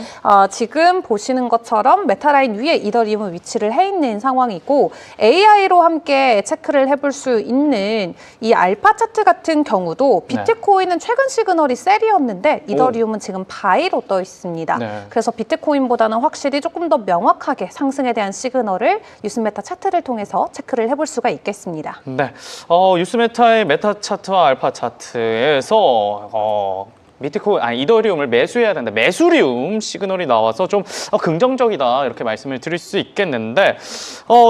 지금 보시는 것처럼 메타 라인 위에 이더리움은 위치를 해 있는 상황이고 AI로 함께 체크를 해볼 수 있는 이 알파 차트 같은 경우도 비트코인은 최근 시그널이 셀이었는데 이더리움은 지금 바이로 떠 있습니다. 네. 그래서 비트코인보다는 확실히 조금 더 명확하게 상승에 대한 시그널을 뉴스메타 차트를 통해서 체크를 해볼 수가 있겠습니다. 네, 뉴스메타의 메타 차트와 알파 차트에서 이더리움을 매수해야 된다. 매수리움 시그널이 나와서 좀 긍정적이다 이렇게 말씀을 드릴 수 있겠는데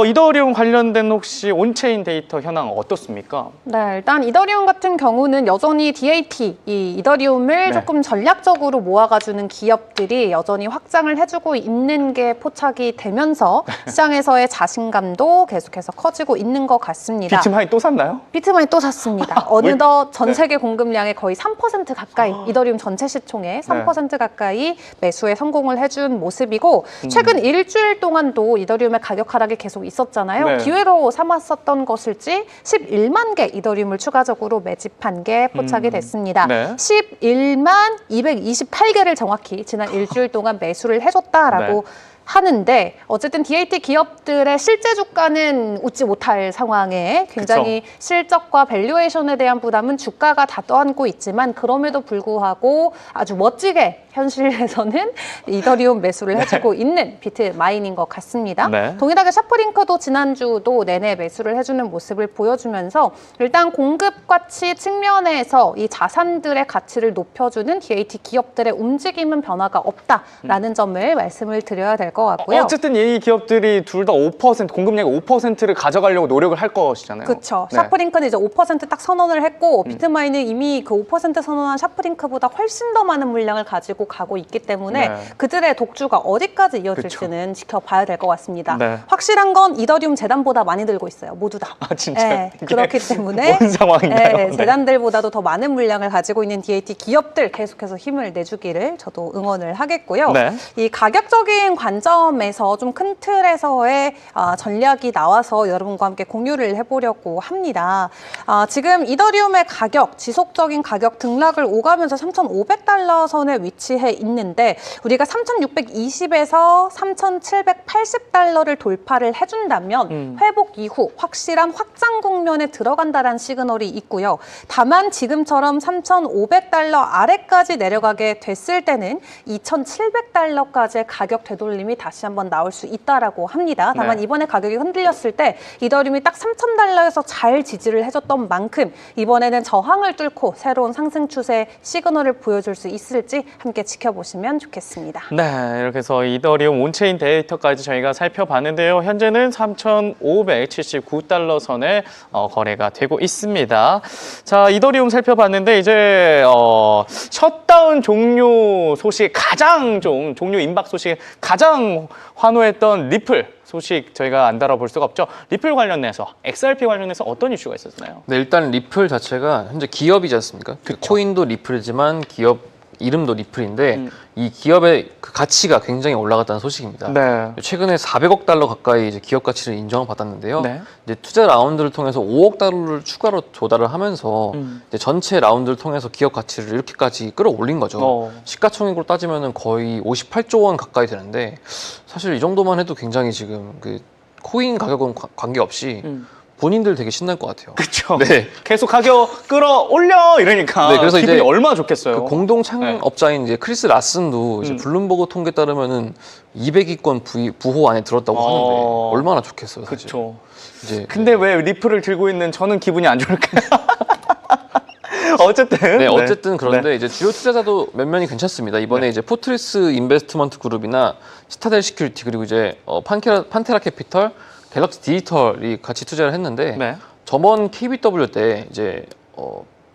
이더리움 관련된 혹시 온체인 데이터 현황 어떻습니까? 네, 일단 이더리움 같은 경우는 여전히 DAT, 이 이더리움을 네. 조금 전략적으로 모아가주는 기업들이 여전히 확장을 해주고 있는 게 포착이 되면서 시장에서의 자신감도 계속해서 커지고 있는 것 같습니다. 비트마인 또 샀나요? 비트마인 또 샀습니다. 어느덧 전 세계 공급량의 거의 3% 가까이 이더리움 전체 시총의 3% 가까이 매수에 성공을 해준 모습이고 최근 일주일 동안도 이더리움의 가격 하락이 계속 있었잖아요. 네. 기회로 삼았었던 것일지 11만 개 이더리움을 추가적으로 매집한 게 포착이 됐습니다. 네. 11만 228개를 정확히 지난 일주일 동안 매수를 해줬다라고 하는데 어쨌든 DAT 기업들의 실제 주가는 웃지 못할 상황에 굉장히 실적과 밸류에이션에 대한 부담은 주가가 다 떠안고 있지만 그럼에도 불구하고 아주 멋지게 현실에서는 이더리움 매수를 해주고 있는 비트마인인 것 같습니다. 네. 동일하게 샤프링크도 지난주도 내내 매수를 해주는 모습을 보여주면서 일단 공급 가치 측면에서 이 자산들의 가치를 높여주는 DAT 기업들의 움직임은 변화가 없다라는 점을 말씀을 드려야 될 것 같고요. 어쨌든 이 기업들이 둘 다 5% 공급량 5%를 가져가려고 노력을 할 것이잖아요. 그렇죠. 네. 샤프링크는 이제 5%딱 선언을 했고 비트마인은 이미 그 5% 선언한 샤프링크보다 훨씬 더 많은 물량을 가지고 가고 있기 때문에 네. 그들의 독주가 어디까지 이어질지는 지켜봐야 될 것 같습니다. 네. 확실한 건 이더리움 재단보다 많이 들고 있어요. 모두 다. 아, 진짜요? 네, 이게 그렇기 때문에 뭔 상황인가요? 네. 재단들보다도 더 많은 물량을 가지고 있는 DAT 기업들 계속해서 힘을 내주기를 저도 응원을 하겠고요. 네. 이 가격적인 관점에서 좀 큰 틀에서의 전략이 나와서 여러분과 함께 공유를 해보려고 합니다. 지금 이더리움의 가격, 지속적인 가격 등락을 오가면서 3,500달러 선에 위치해 있는데 우리가 3,620에서 3,780달러를 돌파를 해준다면 회복 이후 확실한 확장 국면에 들어간다는 시그널이 있고요. 다만 지금처럼 3,500달러 아래까지 내려가게 됐을 때는 2,700달러까지의 가격 되돌림이 다시 한번 나올 수 있다라고 합니다. 다만 네. 이번에 가격이 흔들렸을 때 이더리움이 딱 3,000달러에서 잘 지지를 해줬던 만큼 이번에는 저항을 뚫고 새로운 상승 추세 시그널을 보여줄 수 있을지 함께 지켜보시면 좋겠습니다. 네, 이렇게 해서 이더리움 온체인 데이터까지 저희가 살펴봤는데요. 현재는 3,579달러 선에 거래가 되고 있습니다. 자, 이더리움 살펴봤는데 이제 셧다운 종료 소식 종료 임박 소식에 가장 환호했던 리플 소식 저희가 안 다뤄볼 수가 없죠. 리플 관련해서 XRP 관련해서 어떤 이슈가 있었나요? 네, 일단 리플 자체가 현재 기업이지 않습니까? 그 코인도 리플이지만 기업 이름도 리플인데 이 기업의 그 가치가 굉장히 올라갔다는 소식입니다. 네. 최근에 400억 달러 가까이 이제 기업 가치를 인정을 받았는데요. 네. 이제 투자 라운드를 통해서 5억 달러를 추가로 조달을 하면서 이제 전체 라운드를 통해서 기업 가치를 이렇게까지 끌어올린 거죠. 시가총액으로 따지면은 거의 58조 원 가까이 되는데 사실 이 정도만 해도 굉장히 지금 그 코인 가격은 관계없이 본인들 되게 신날 것 같아요. 그렇죠. 네. 계속 가격 끌어올려 이러니까 네, 그래서 기분이 이제 얼마나 좋겠어요. 그 공동 창업자인 이제 크리스 라슨도 이제 블룸버그 통계 따르면은 200위권 부호 안에 들었다고 하는데 얼마나 좋겠어요. 사실. 그렇죠. 이제 근데 왜 리플을 들고 있는 저는 기분이 안 좋을까요? 어쨌든. 네, 어쨌든 그런데 네. 이제 주요 투자자도 몇 면이 괜찮습니다. 이번에 이제 포트리스 인베스트먼트 그룹이나 시타델 시큐리티 그리고 이제 판테라 캐피털, 갤럭시 디지털이 같이 투자를 했는데 네. 저번 KBW 때 이제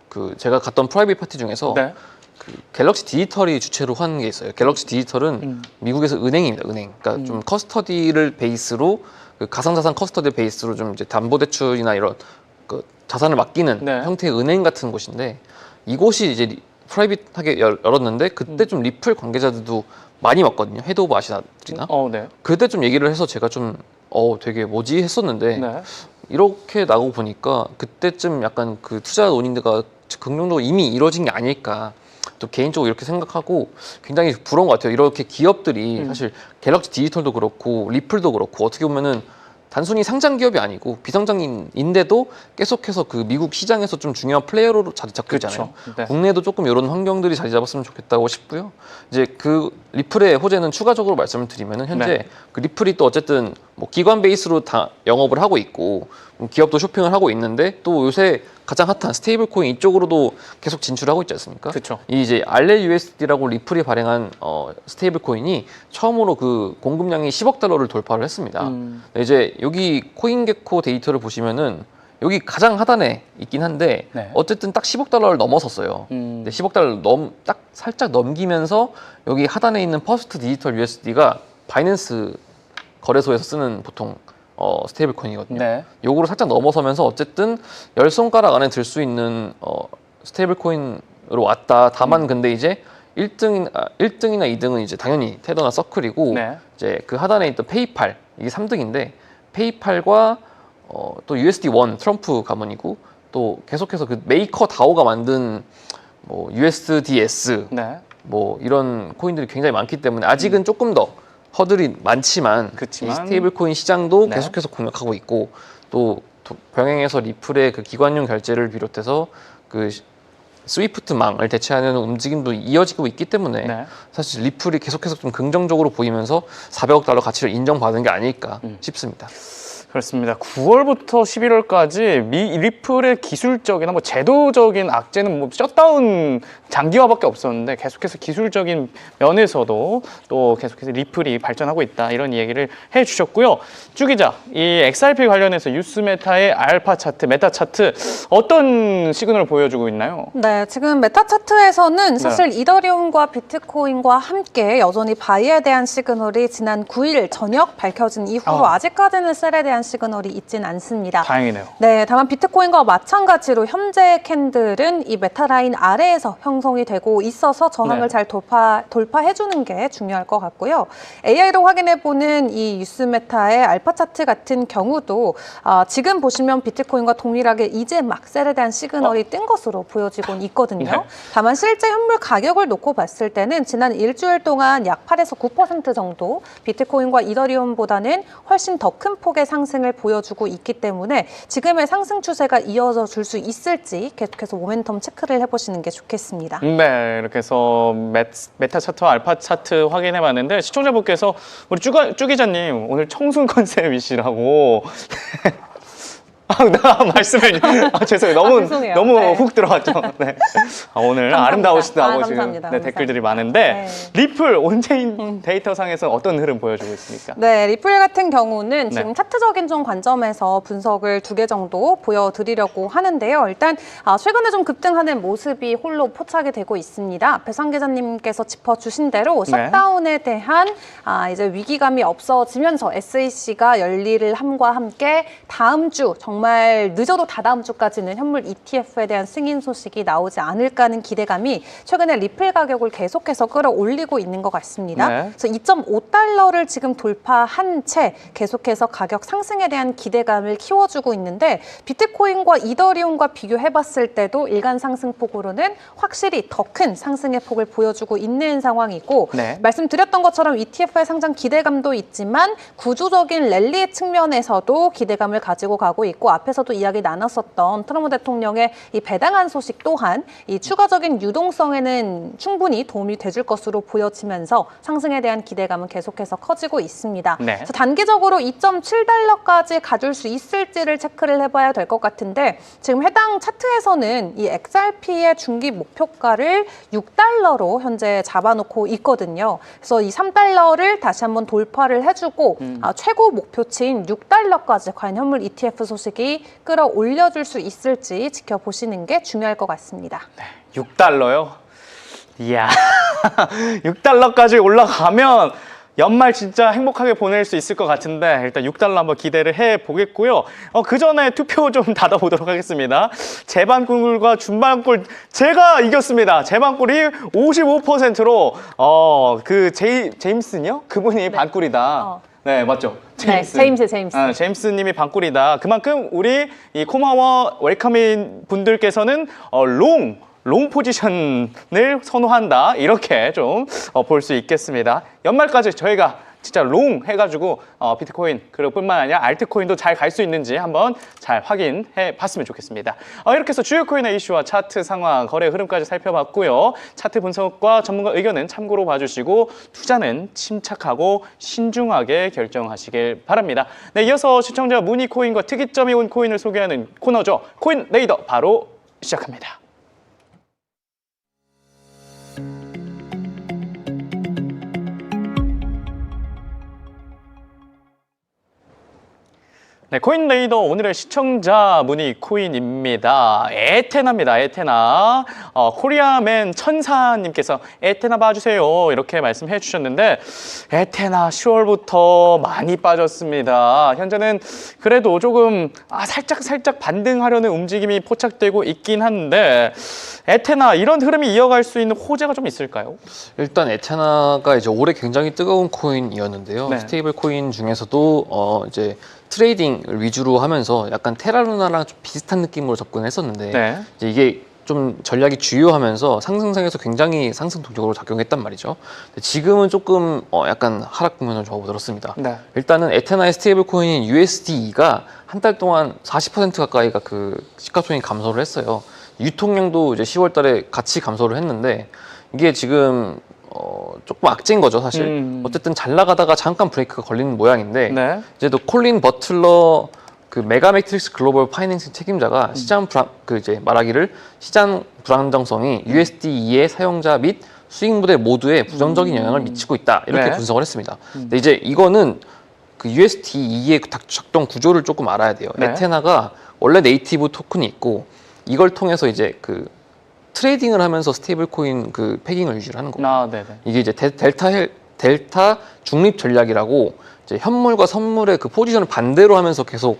그 제가 갔던 프라이빗 파티 중에서 네. 그 갤럭시 디지털이 주체로 한 게 있어요. 갤럭시 디지털은 미국에서 은행입니다. 은행. 그러니까 좀 커스터디를 베이스로 그 가상자산 커스터디 베이스로 좀 이제 담보대출이나 이런 그 자산을 맡기는 네. 형태의 은행 같은 곳인데 이곳이 이제 프라이빗하게 열었는데 그때 좀 리플 관계자들도 많이 왔거든요. 헤드 오브 아시아들이나. 네. 그때 좀 얘기를 해서 제가 좀 되게 뭐지 했었는데 네. 이렇게 나오고 보니까 그때쯤 약간 그 투자 논의가 긍정적으로 이미 이루어진 게 아닐까 또 개인적으로 이렇게 생각하고 굉장히 부러운 것 같아요. 이렇게 기업들이 사실 갤럭시 디지털도 그렇고 리플도 그렇고 어떻게 보면은 단순히 상장 기업이 아니고 비상장인데도 계속해서 그 미국 시장에서 좀 중요한 플레이어로 자리 잡고 있잖아요. 네. 국내에도 조금 이런 환경들이 자리 잡았으면 좋겠다고 싶고요. 이제 그 리플의 호재는 추가적으로 말씀을 드리면은 현재 네. 그 리플이 또 어쨌든 뭐 기관 베이스로 다 영업을 하고 있고 기업도 쇼핑을 하고 있는데 또 요새 가장 핫한 스테이블 코인 이쪽으로도 계속 진출하고 있지 않습니까? 그렇죠. 이 이제 RLUSD라고 리플이 발행한 스테이블 코인이 처음으로 그 공급량이 10억 달러를 돌파를 했습니다. 이제 여기 코인게코 데이터를 보시면은 여기 가장 하단에 있긴 한데 네. 어쨌든 딱 10억 달러를 넘어섰어요. 근데 10억 달러를 딱 살짝 넘기면서 여기 하단에 있는 퍼스트 디지털 USD가 바이낸스 거래소에서 쓰는 보통 스테이블 코인이거든요. 네. 요거를 살짝 넘어서면서 어쨌든 10손가락 안에 들 수 있는 스테이블 코인으로 왔다. 다만 근데 이제 1등이나 2등은 이제 당연히 테더나 서클이고 네. 이제 그 하단에 있던 페이팔 이게 3등인데 페이팔과 또 USD1 트럼프 가문이고 또 계속해서 그 메이커 다오가 만든 뭐 USDS 네. 뭐 이런 코인들이 굉장히 많기 때문에 아직은 조금 더 허들이 많지만 그치만, 이 스테이블 코인 시장도 네. 계속해서 공략하고 있고 또 병행해서 리플의 그 기관용 결제를 비롯해서 그 스위프트망을 대체하는 움직임도 이어지고 있기 때문에 네. 사실 리플이 계속해서 좀 긍정적으로 보이면서 400억 달러 가치를 인정받은 게 아닐까 싶습니다. 그렇습니다. 9월부터 11월까지 리플의 기술적이나 뭐 제도적인 악재는 뭐 셧다운 장기화밖에 없었는데 계속해서 기술적인 면에서도 또 계속해서 리플이 발전하고 있다 이런 얘기를 해주셨고요. 주 기자, 이 XRP 관련해서 유스메타의 알파 차트, 메타 차트 어떤 시그널을 보여주고 있나요? 네, 지금 메타 차트에서는 사실 이더리움과 비트코인과 함께 여전히 바이에 대한 시그널이 지난 9일 저녁 밝혀진 이후로 아직까지는 셀에 대한 시그널이 있진 않습니다. 다행이네요. 네, 다만 비트코인과 마찬가지로 현재 캔들은 이 메타라인 아래에서 형성이 되고 있어서 저항을 네. 잘 돌파해주는 게 중요할 것 같고요. AI로 확인해보는 이 유스메타의 알파 차트 같은 경우도 지금 보시면 비트코인과 동일하게 이제 막 셀에 대한 시그널이 뜬 것으로 보여지고 있거든요. 네. 다만 실제 현물 가격을 놓고 봤을 때는 지난 일주일 동안 약 8에서 9% 정도 비트코인과 이더리움보다는 훨씬 더 큰 폭의 상승을 보여주고 있기 때문에 지금의 상승 추세가 이어져 줄 수 있을지 계속해서 모멘텀 체크를 해보시는 게 좋겠습니다. 네, 이렇게 해서 메타 차트와 알파 차트 확인해봤는데 시청자분께서 우리 쭈 기자님 오늘 청순 컨셉이시라고 말씀을 죄송해요. 죄송해요. 너무 네. 훅 들어갔죠. 네. 오늘 감사합니다. 아름다우시다고 지금 감사합니다. 댓글들이 많은데 네. 리플 온체인 데이터상에서 어떤 흐름 보여주고 있습니까? 네, 리플 같은 경우는 지금 네. 차트적인 좀 관점에서 분석을 2개 정도 보여드리려고 하는데요. 일단 최근에 좀 급등하는 모습이 홀로 포착이 되고 있습니다. 앞에 상 기자님께서 짚어주신 대로 네. 셧다운에 대한 이제 위기감이 없어지면서 SEC가 열리를 함과 함께 다음 주 정말 늦어도 다다음 주까지는 현물 ETF에 대한 승인 소식이 나오지 않을까 하는 기대감이 최근에 리플 가격을 계속해서 끌어올리고 있는 것 같습니다. 네. 그래서 2.5달러를 지금 돌파한 채 계속해서 가격 상승에 대한 기대감을 키워주고 있는데 비트코인과 이더리움과 비교해봤을 때도 일간 상승폭으로는 확실히 더 큰 상승의 폭을 보여주고 있는 상황이고 네. 말씀드렸던 것처럼 ETF의 상장 기대감도 있지만 구조적인 랠리의 측면에서도 기대감을 가지고 가고 있고 앞에서도 이야기 나눴었던 트럼프 대통령의 이 배당안 소식 또한 이 추가적인 유동성에는 충분히 도움이 돼줄 것으로 보여지면서 상승에 대한 기대감은 계속해서 커지고 있습니다. 네. 그래서 단기적으로 2.7달러까지 가줄 수 있을지를 체크를 해봐야 될 것 같은데 지금 해당 차트에서는 이 XRP의 중기 목표가를 6달러로 현재 잡아놓고 있거든요. 그래서 이 3달러를 다시 한번 돌파를 해주고 최고 목표치인 6달러까지 과연 현물 ETF 소식이 끌어올려줄 수 있을지 지켜보시는 게 중요할 것 같습니다. 6달러요? 이야, 6달러까지 올라가면 연말 진짜 행복하게 보낼 수 있을 것 같은데 일단 6달러 한번 기대를 해보겠고요. 그 전에 투표 좀 닫아보도록 하겠습니다. 제반골과 중반골 제가 이겼습니다. 제반골이 55%로 제임슨이요? 그분이 반골이다. 네, 맞죠? 제임스. 네, 제임스. 제임스님이 반골이다. 그만큼 우리 이 코마와 웰카민 분들께서는 롱 포지션을 선호한다. 이렇게 좀 볼 수 있겠습니다. 연말까지 저희가 진짜 롱 해가지고 비트코인 그리고 뿐만 아니라 알트코인도 잘 갈 수 있는지 한번 잘 확인해 봤으면 좋겠습니다. 이렇게 해서 주요 코인의 이슈와 차트 상황, 거래 흐름까지 살펴봤고요. 차트 분석과 전문가 의견은 참고로 봐주시고 투자는 침착하고 신중하게 결정하시길 바랍니다. 네, 이어서 시청자 문의 코인과 특이점이 온 코인을 소개하는 코너죠. 코인 레이더 바로 시작합니다. 네, 코인 레이더 오늘의 시청자 문의 코인입니다. 에테나입니다. 에테나. 코리아맨 천사님께서 에테나 봐주세요. 이렇게 말씀해 주셨는데 에테나 10월부터 많이 빠졌습니다. 현재는 그래도 조금 살짝 반등하려는 움직임이 포착되고 있긴 한데 에테나 이런 흐름이 이어갈 수 있는 호재가 좀 있을까요? 일단 에테나가 이제 올해 굉장히 뜨거운 코인이었는데요. 네. 스테이블 코인 중에서도 이제 트레이딩을 위주로 하면서 약간 테라루나랑 좀 비슷한 느낌으로 접근했었는데 네. 이제 이게 좀 전략이 주요하면서 상승상에서 굉장히 상승 동력으로 작용했단 말이죠. 근데 지금은 조금 약간 하락 국면을 접어들었습니다. 네. 일단은 에테나의 스테이블 코인인 USD가 한 달 동안 40% 가까이가 그 시가총액 감소를 했어요. 유통량도 이제 10월 달에 같이 감소를 했는데 이게 지금 조금 악재인 거죠, 사실. 어쨌든 잘 나가다가 잠깐 브레이크가 걸리는 모양인데 네. 이제 또 콜린 버틀러 그 메가매트릭스 글로벌 파이낸싱 책임자가 말하기를 시장 불안정성이 USD2의 사용자 및 수익 모델 모두에 부정적인 영향을 미치고 있다 이렇게 네. 분석을 했습니다. 근데 이제 이거는 그 USD2의 작동 구조를 조금 알아야 돼요. 네. 에테나가 원래 네이티브 토큰이 있고 이걸 통해서 이제 그 트레이딩을 하면서 스테이블 코인 그 패깅을 유지를 하는 거예요. 네네. 이게 이제 델타 중립 전략이라고 이제 현물과 선물의 그 포지션을 반대로 하면서 계속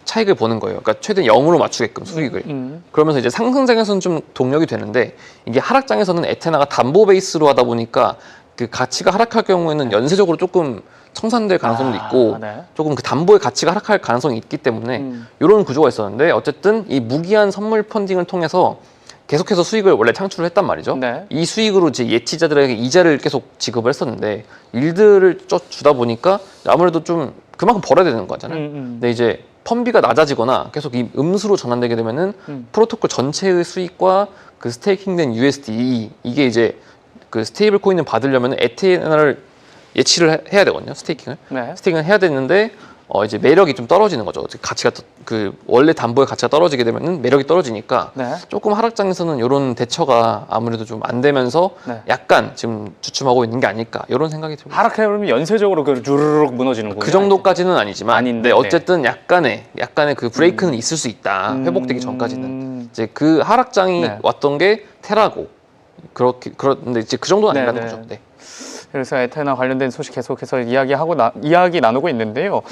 차익을 보는 거예요. 그러니까 최대 0으로 맞추게끔 수익을. 그러면서 이제 상승장에서는 좀 동력이 되는데 이게 하락장에서는 에테나가 담보 베이스로 하다 보니까 그 가치가 하락할 경우에는 연쇄적으로 조금 청산될 가능성도 있고 네. 조금 그 담보의 가치가 하락할 가능성이 있기 때문에 이런 구조가 있었는데 어쨌든 이 무기한 선물 펀딩을 통해서 계속해서 수익을 원래 창출을 했단 말이죠. 네. 이 수익으로 이제 예치자들에게 이자를 계속 지급을 했었는데 일들을 주다 보니까 아무래도 좀 그만큼 벌어야 되는 거잖아요. 근데 이제 펀비가 낮아지거나 계속 이 음수로 전환되게 되면은 프로토콜 전체의 수익과 그 스테이킹된 USD 이게 이제 그 스테이블 코인을 받으려면 에테나를 예치를 해야 되거든요. 스테이킹을. 네. 스테이킹을 해야 되는데 이제 매력이 좀 떨어지는 거죠. 가치가 그 원래 담보의 가치가 떨어지게 되면은 매력이 떨어지니까 네. 조금 하락장에서는 이런 대처가 아무래도 좀 안 되면서 네. 약간 지금 주춤하고 있는 게 아닐까 이런 생각이 들어요. 하락해 버리면 연쇄적으로 그 주르륵 무너지는 거예요. 그 정도까지는 아니지만, 아닌데, 어쨌든 약간의 그 브레이크는 있을 수 있다. 회복되기 전까지는 이제 그 하락장이 네. 왔던 게 테라고 그런데 이제 그 정도는 아니라는 네, 네. 거죠. 네. 그래서 에테나 관련된 소식 계속해서 이야기 나누고 있는데요.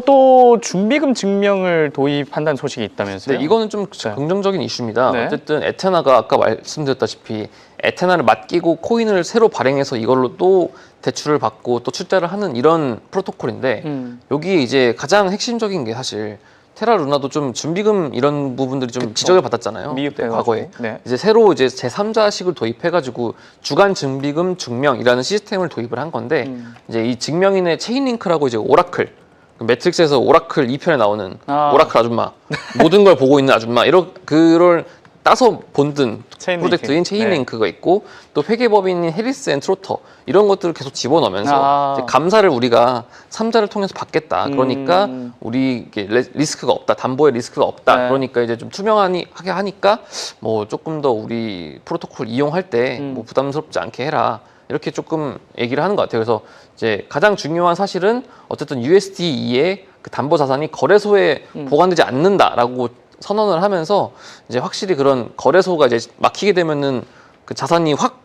또 준비금 증명을 도입한다는 소식이 있다면서요? 네, 이거는 좀 네. 긍정적인 이슈입니다. 네. 어쨌든 에테나가 아까 말씀드렸다시피 에테나를 맡기고 코인을 새로 발행해서 이걸로 또 대출을 받고 또 출자를 하는 이런 프로토콜인데 여기에 이제 가장 핵심적인 게 사실 테라 루나도 좀 준비금 이런 부분들이 좀 그쵸. 지적을 받았잖아요. 미흡해가지고. 과거에. 네. 이제 새로 이제 제3자식을 도입해가지고 주간 준비금 증명이라는 시스템을 도입을 한 건데 이제 이 증명인의 체인링크라고 이제 오라클 매트릭스에서 오라클 2편에 나오는 오라클 아줌마 모든 걸 보고 있는 아줌마 그걸 따서 본든 체인링크. 프로젝트인 체인링크가 있고 또 회계법인인 해리스 앤 트로터 이런 것들을 계속 집어넣으면서 이제 감사를 우리가 3자를 통해서 받겠다. 그러니까 우리 이게 리스크가 없다. 담보에 리스크가 없다. 네. 그러니까 이제 좀 투명하게 하니까 뭐 조금 더 우리 프로토콜 이용할 때 뭐 부담스럽지 않게 해라. 이렇게 조금 얘기를 하는 것 같아요. 그래서 이제 가장 중요한 사실은 어쨌든 USD2의 그 담보 자산이 거래소에 보관되지 않는다라고 선언을 하면서 이제 확실히 그런 거래소가 이제 막히게 되면은 그 자산이 확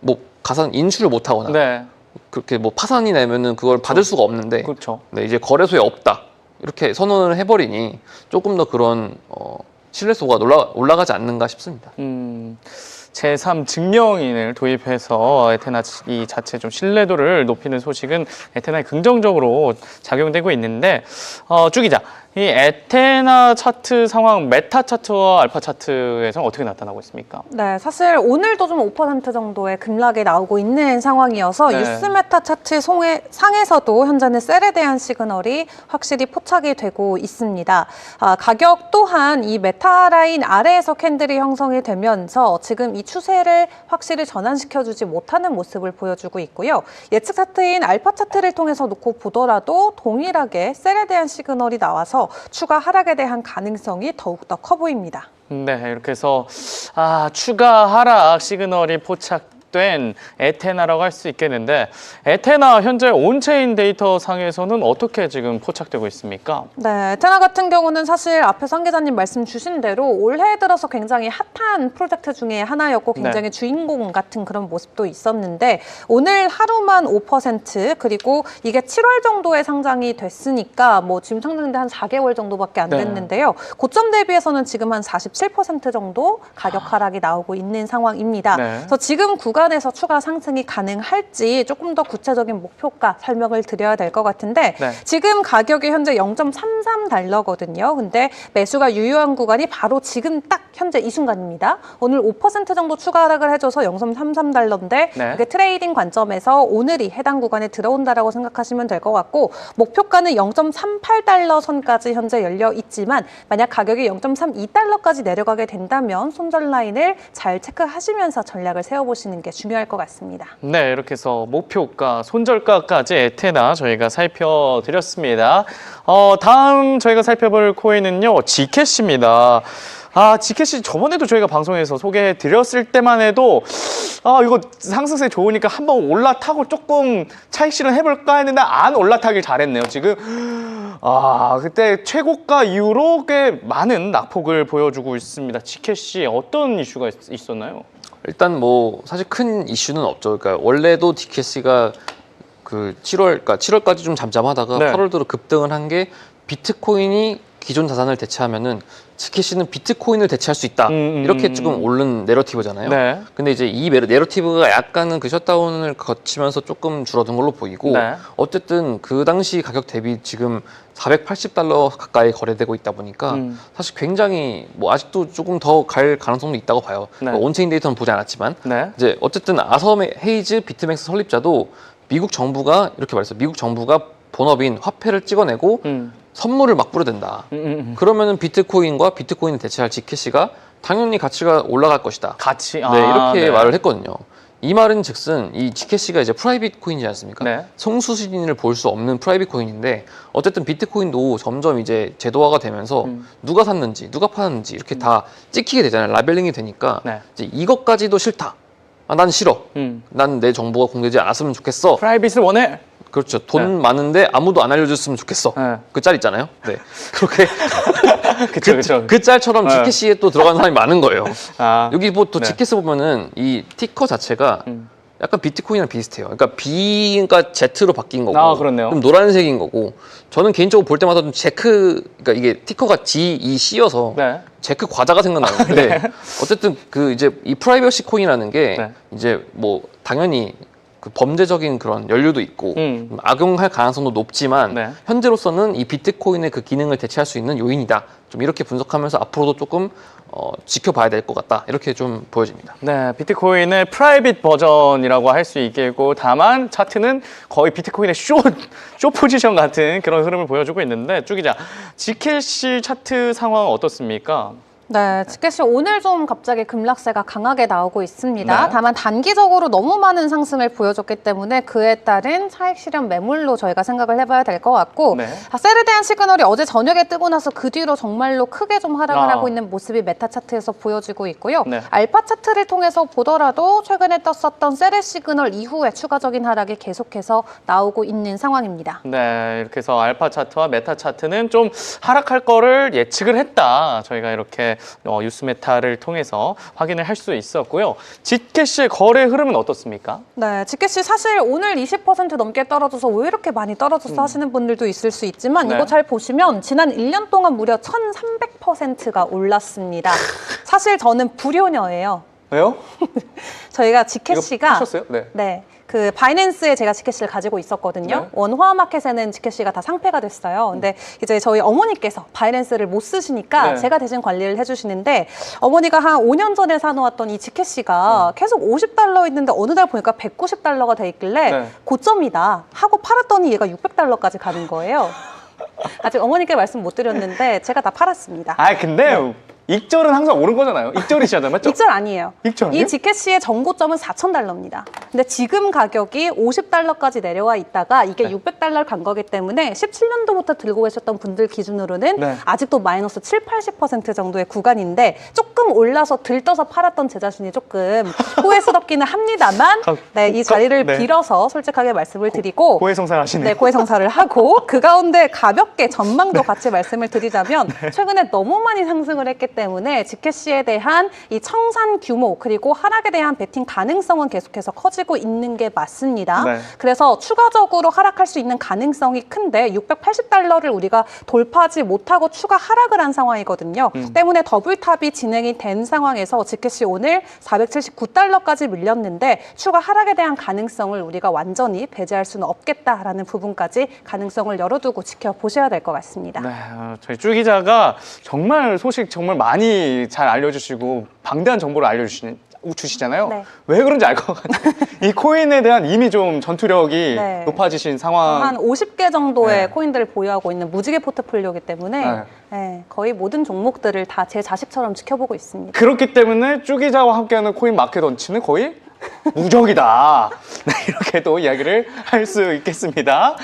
뭐 가산 인출을 못 하거나 네. 그렇게 뭐 파산이 나면은 그걸 받을 수가 없는데 그렇죠. 네, 이제 거래소에 없다 이렇게 선언을 해버리니 조금 더 그런 신뢰도가 올라가지 않는가 싶습니다. 제3 증명인을 도입해서 에테나 이 자체 좀 신뢰도를 높이는 소식은 에테나에 긍정적으로 작용되고 있는데 주 기자, 이 에테나 차트 상황 메타 차트와 알파 차트에서는 어떻게 나타나고 있습니까? 네, 사실 오늘도 좀 5% 정도의 급락이 나오고 있는 상황이어서 네. 뉴스메타 차트 상에서도 현재는 셀에 대한 시그널이 확실히 포착이 되고 있습니다. 가격 또한 이 메타 라인 아래에서 캔들이 형성이 되면서 지금 이 추세를 확실히 전환시켜주지 못하는 모습을 보여주고 있고요. 예측 차트인 알파 차트를 통해서 놓고 보더라도 동일하게 셀에 대한 시그널이 나와서 추가 하락에 대한 가능성이 더욱더 커 보입니다. 네, 이렇게 해서 추가 하락 시그널이 포착된 에테나라고 할 수 있겠는데 에테나 현재 온체인 데이터 상에서는 어떻게 지금 포착되고 있습니까? 네, 에테나 같은 경우는 사실 앞에 상 기자님 말씀 주신 대로 올해 들어서 굉장히 핫한 프로젝트 중에 하나였고 굉장히 주인공 같은 그런 모습도 있었는데 오늘 하루만 5% 그리고 이게 7월 정도에 상장이 됐으니까 뭐 지금 상장된 한 4개월 정도밖에 안 됐는데요. 고점 대비해서는 지금 한 47% 정도 가격 하락이 나오고 있는 상황입니다. 그래서 지금 구간에서 추가 상승이 가능할지 조금 더 구체적인 목표가 설명을 드려야 될 것 같은데 지금 가격이 현재 0.33달러거든요. 근데 매수가 유효한 구간이 바로 지금 딱 현재 이 순간입니다. 오늘 5% 정도 추가 하락을 해줘서 0.33달러인데 이게 트레이딩 관점에서 오늘이 해당 구간에 들어온다라고 생각하시면 될 것 같고 목표가는 0.38달러 선까지 현재 열려 있지만 만약 가격이 0.32달러까지 내려가게 된다면 손절 라인을 잘 체크하시면서 전략을 세워보시는 게 중요할 것 같습니다. 네, 이렇게 해서 목표가, 손절가까지 에테나 저희가 살펴드렸습니다. 다음 저희가 살펴볼 코인은요, 지켓입니다. 지켓이 저번에도 저희가 방송에서 소개해드렸을 때만 해도 이거 상승세 좋으니까 한번 올라타고 조금 차익 실현 해볼까 했는데 안 올라타길 잘했네요. 지금 그때 최고가 이후로 꽤 많은 낙폭을 보여주고 있습니다. 지켓이 어떤 이슈가 있었나요? 일단 뭐 사실 큰 이슈는 없죠. 그러니까 원래도 DKC가 그 7월까지 좀 잠잠하다가 8월 들어 급등을 한 게 비트코인이 기존 자산을 대체하면은 지켓이는 비트코인을 대체할 수 있다. 이렇게 조금 오른 내러티브잖아요. 근데 이제 이 내러티브가 약간은 그 셧다운을 거치면서 조금 줄어든 걸로 보이고 어쨌든 그 당시 가격 대비 지금 480달러 가까이 거래되고 있다 보니까 사실 굉장히 뭐 아직도 조금 더 갈 가능성도 있다고 봐요. 온체인 데이터는 보지 않았지만 이제 어쨌든 아섬 헤이즈 비트맥스 설립자도 미국 정부가 이렇게 말했어요. 미국 정부가 본업인 화폐를 찍어내고 선물을 막 뿌려댄다. 그러면은 비트코인과 비트코인을 대체할 지켓이가 당연히 가치가 올라갈 것이다. 가치? 네, 이렇게 말을 했거든요. 이 말은 즉슨 이 GCash가 이제 프라이빗 코인이지 않습니까? 네. 성수신인을 볼 수 없는 프라이빗 코인인데 어쨌든 비트코인도 점점 이제 제도화가 되면서 누가 샀는지 누가 팔았는지 이렇게 다 찍히게 되잖아요. 라벨링이 되니까 네. 이제 이것까지도 싫다. 아, 난 싫어. 난 내 정보가 공개되지 않았으면 좋겠어. 프라이빗을 원해. 그렇죠. 돈 많은데 아무도 안 알려줬으면 좋겠어. 네. 그 짤 있잖아요. 네. 그렇게 그쵸. 그 짤처럼 네. GCash에 또 들어간 사람이 많은 거예요. 아, 여기 뭐 또 네. GCash 보면은 이 티커 자체가 약간 비트코인이랑 비슷해요. 그러니까 B가 Z로 바뀐 거고, 아, 그렇네요. 좀 노란색인 거고. 저는 개인적으로 볼 때마다 좀 제크, 그러니까 이게 티커가 G, E, C여서 네. 제크 과자가 생각나는데 어쨌든 그 이제 이 프라이버시 코인이라는 게 네. 이제 뭐 당연히 그 범죄적인 그런 연류도 있고 악용할 가능성도 높지만 네. 현재로서는 이 비트코인의 그 기능을 대체할 수 있는 요인이다. 좀 이렇게 분석하면서 앞으로도 조금 지켜봐야 될 것 같다. 이렇게 좀 보여집니다. 네, 비트코인의 프라이빗 버전이라고 할 수 있겠고, 다만 차트는 거의 비트코인의 쇼 포지션 같은 그런 흐름을 보여주고 있는데, 쭈 기자, GCash 차트 상황 어떻습니까? 네, GCash 오늘 좀 갑자기 급락세가 강하게 나오고 있습니다. 네. 다만 단기적으로 너무 많은 상승을 보여줬기 때문에 그에 따른 차익 실현 매물로 저희가 생각을 해봐야 될 것 같고, 네. 세르대안 시그널이 어제 저녁에 뜨고 나서 그 뒤로 정말로 크게 좀 하락을 하고 있는 모습이 메타 차트에서 보여지고 있고요. 네. 알파 차트를 통해서 보더라도 최근에 떴었던 세레 시그널 이후에 추가적인 하락이 계속해서 나오고 있는 상황입니다. 네, 이렇게 해서 알파 차트와 메타 차트는 좀 하락할 거를 예측을 했다. 저희가 이렇게 뉴스메타를 통해서 확인을 할 수 있었고요. GCash의 거래 흐름은 어떻습니까? 네, GCash 사실 오늘 20% 넘게 떨어져서 왜 이렇게 많이 떨어졌어 하시는 분들도 있을 수 있지만 네. 이거 잘 보시면 지난 1년 동안 무려 1,300%가 올랐습니다. 사실 저는 불효녀예요. 왜요? 저희가 이거 GCash가 하셨어요? 네. 네. 그 바이낸스에 제가 GCash를 가지고 있었거든요. 네. 원화마켓에는 GCash가 다 상폐가 됐어요. 근데 이제 저희 어머니께서 바이낸스를 못 쓰시니까 네. 제가 대신 관리를 해주시는데 어머니가 한 5년 전에 사놓았던 이 GCash가 계속 50달러 있는데 어느 날 보니까 190달러가 돼 있길래 네. 고점이다 하고 팔았더니 얘가 600달러까지 가는 거예요. 아직 어머니께 말씀 못 드렸는데 제가 다 팔았습니다. 아, 근데 익절은 항상 오른 거잖아요. 익절이시잖아요, 맞죠? 익절 아니에요. 익절 아니에요? 이 GCash의 전고점은 4,000달러입니다. 근데 지금 가격이 50달러까지 내려와 있다가 이게 네. 600달러를 간 거기 때문에 17년도부터 들고 계셨던 분들 기준으로는 네. 아직도 마이너스 7, 80% 정도의 구간인데 조금 올라서 들떠서 팔았던 제 자신이 조금 후회스럽기는 합니다만 네, 이 자리를 네. 빌어서 솔직하게 말씀을 드리고 고해성사하시네요. 네, 고해성사를 하고 그 가운데 가볍게 전망도 같이 말씀을 드리자면 최근에 너무 많이 상승을 했기 때문에 GCash에 대한 이 청산 규모 그리고 하락에 대한 베팅 가능성은 계속해서 커지고 있는 게 맞습니다. 네. 그래서 추가적으로 하락할 수 있는 가능성이 큰데 680달러를 우리가 돌파하지 못하고 추가 하락을 한 상황이거든요. 때문에 더블탑이 진행이 된 상황에서 GCash 오늘 479달러까지 밀렸는데 추가 하락에 대한 가능성을 우리가 완전히 배제할 수는 없겠다라는 부분까지 가능성을 열어두고 지켜보셔야 될 것 같습니다. 네, 저희 쭈 기자가 정말 소식 정말 많이 잘 알려주시고 방대한 정보를 주시잖아요. 네. 왜 그런지 알 것 같아요. 이 코인에 대한 이미 좀 전투력이 네. 높아지신 상황. 한 50개 정도의 네. 코인들을 보유하고 있는 무지개 포트폴리오이기 때문에 네. 네, 거의 모든 종목들을 다 제 자식처럼 지켜보고 있습니다. 그렇기 때문에 쭈 기자와 함께하는 코인 마켓원치는 거의 무적이다. 네, 이렇게 또 이야기를 할 수 있겠습니다.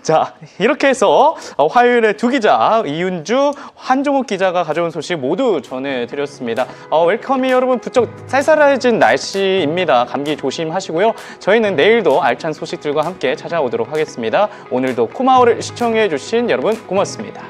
자, 이렇게 해서 화요일에 두 기자, 이윤주, 한종욱 기자가 가져온 소식 모두 전해드렸습니다. 웰컴이 여러분, 부쩍 쌀쌀해진 날씨입니다. 감기 조심하시고요. 저희는 내일도 알찬 소식들과 함께 찾아오도록 하겠습니다. 오늘도 코마오를 시청해주신 여러분 고맙습니다.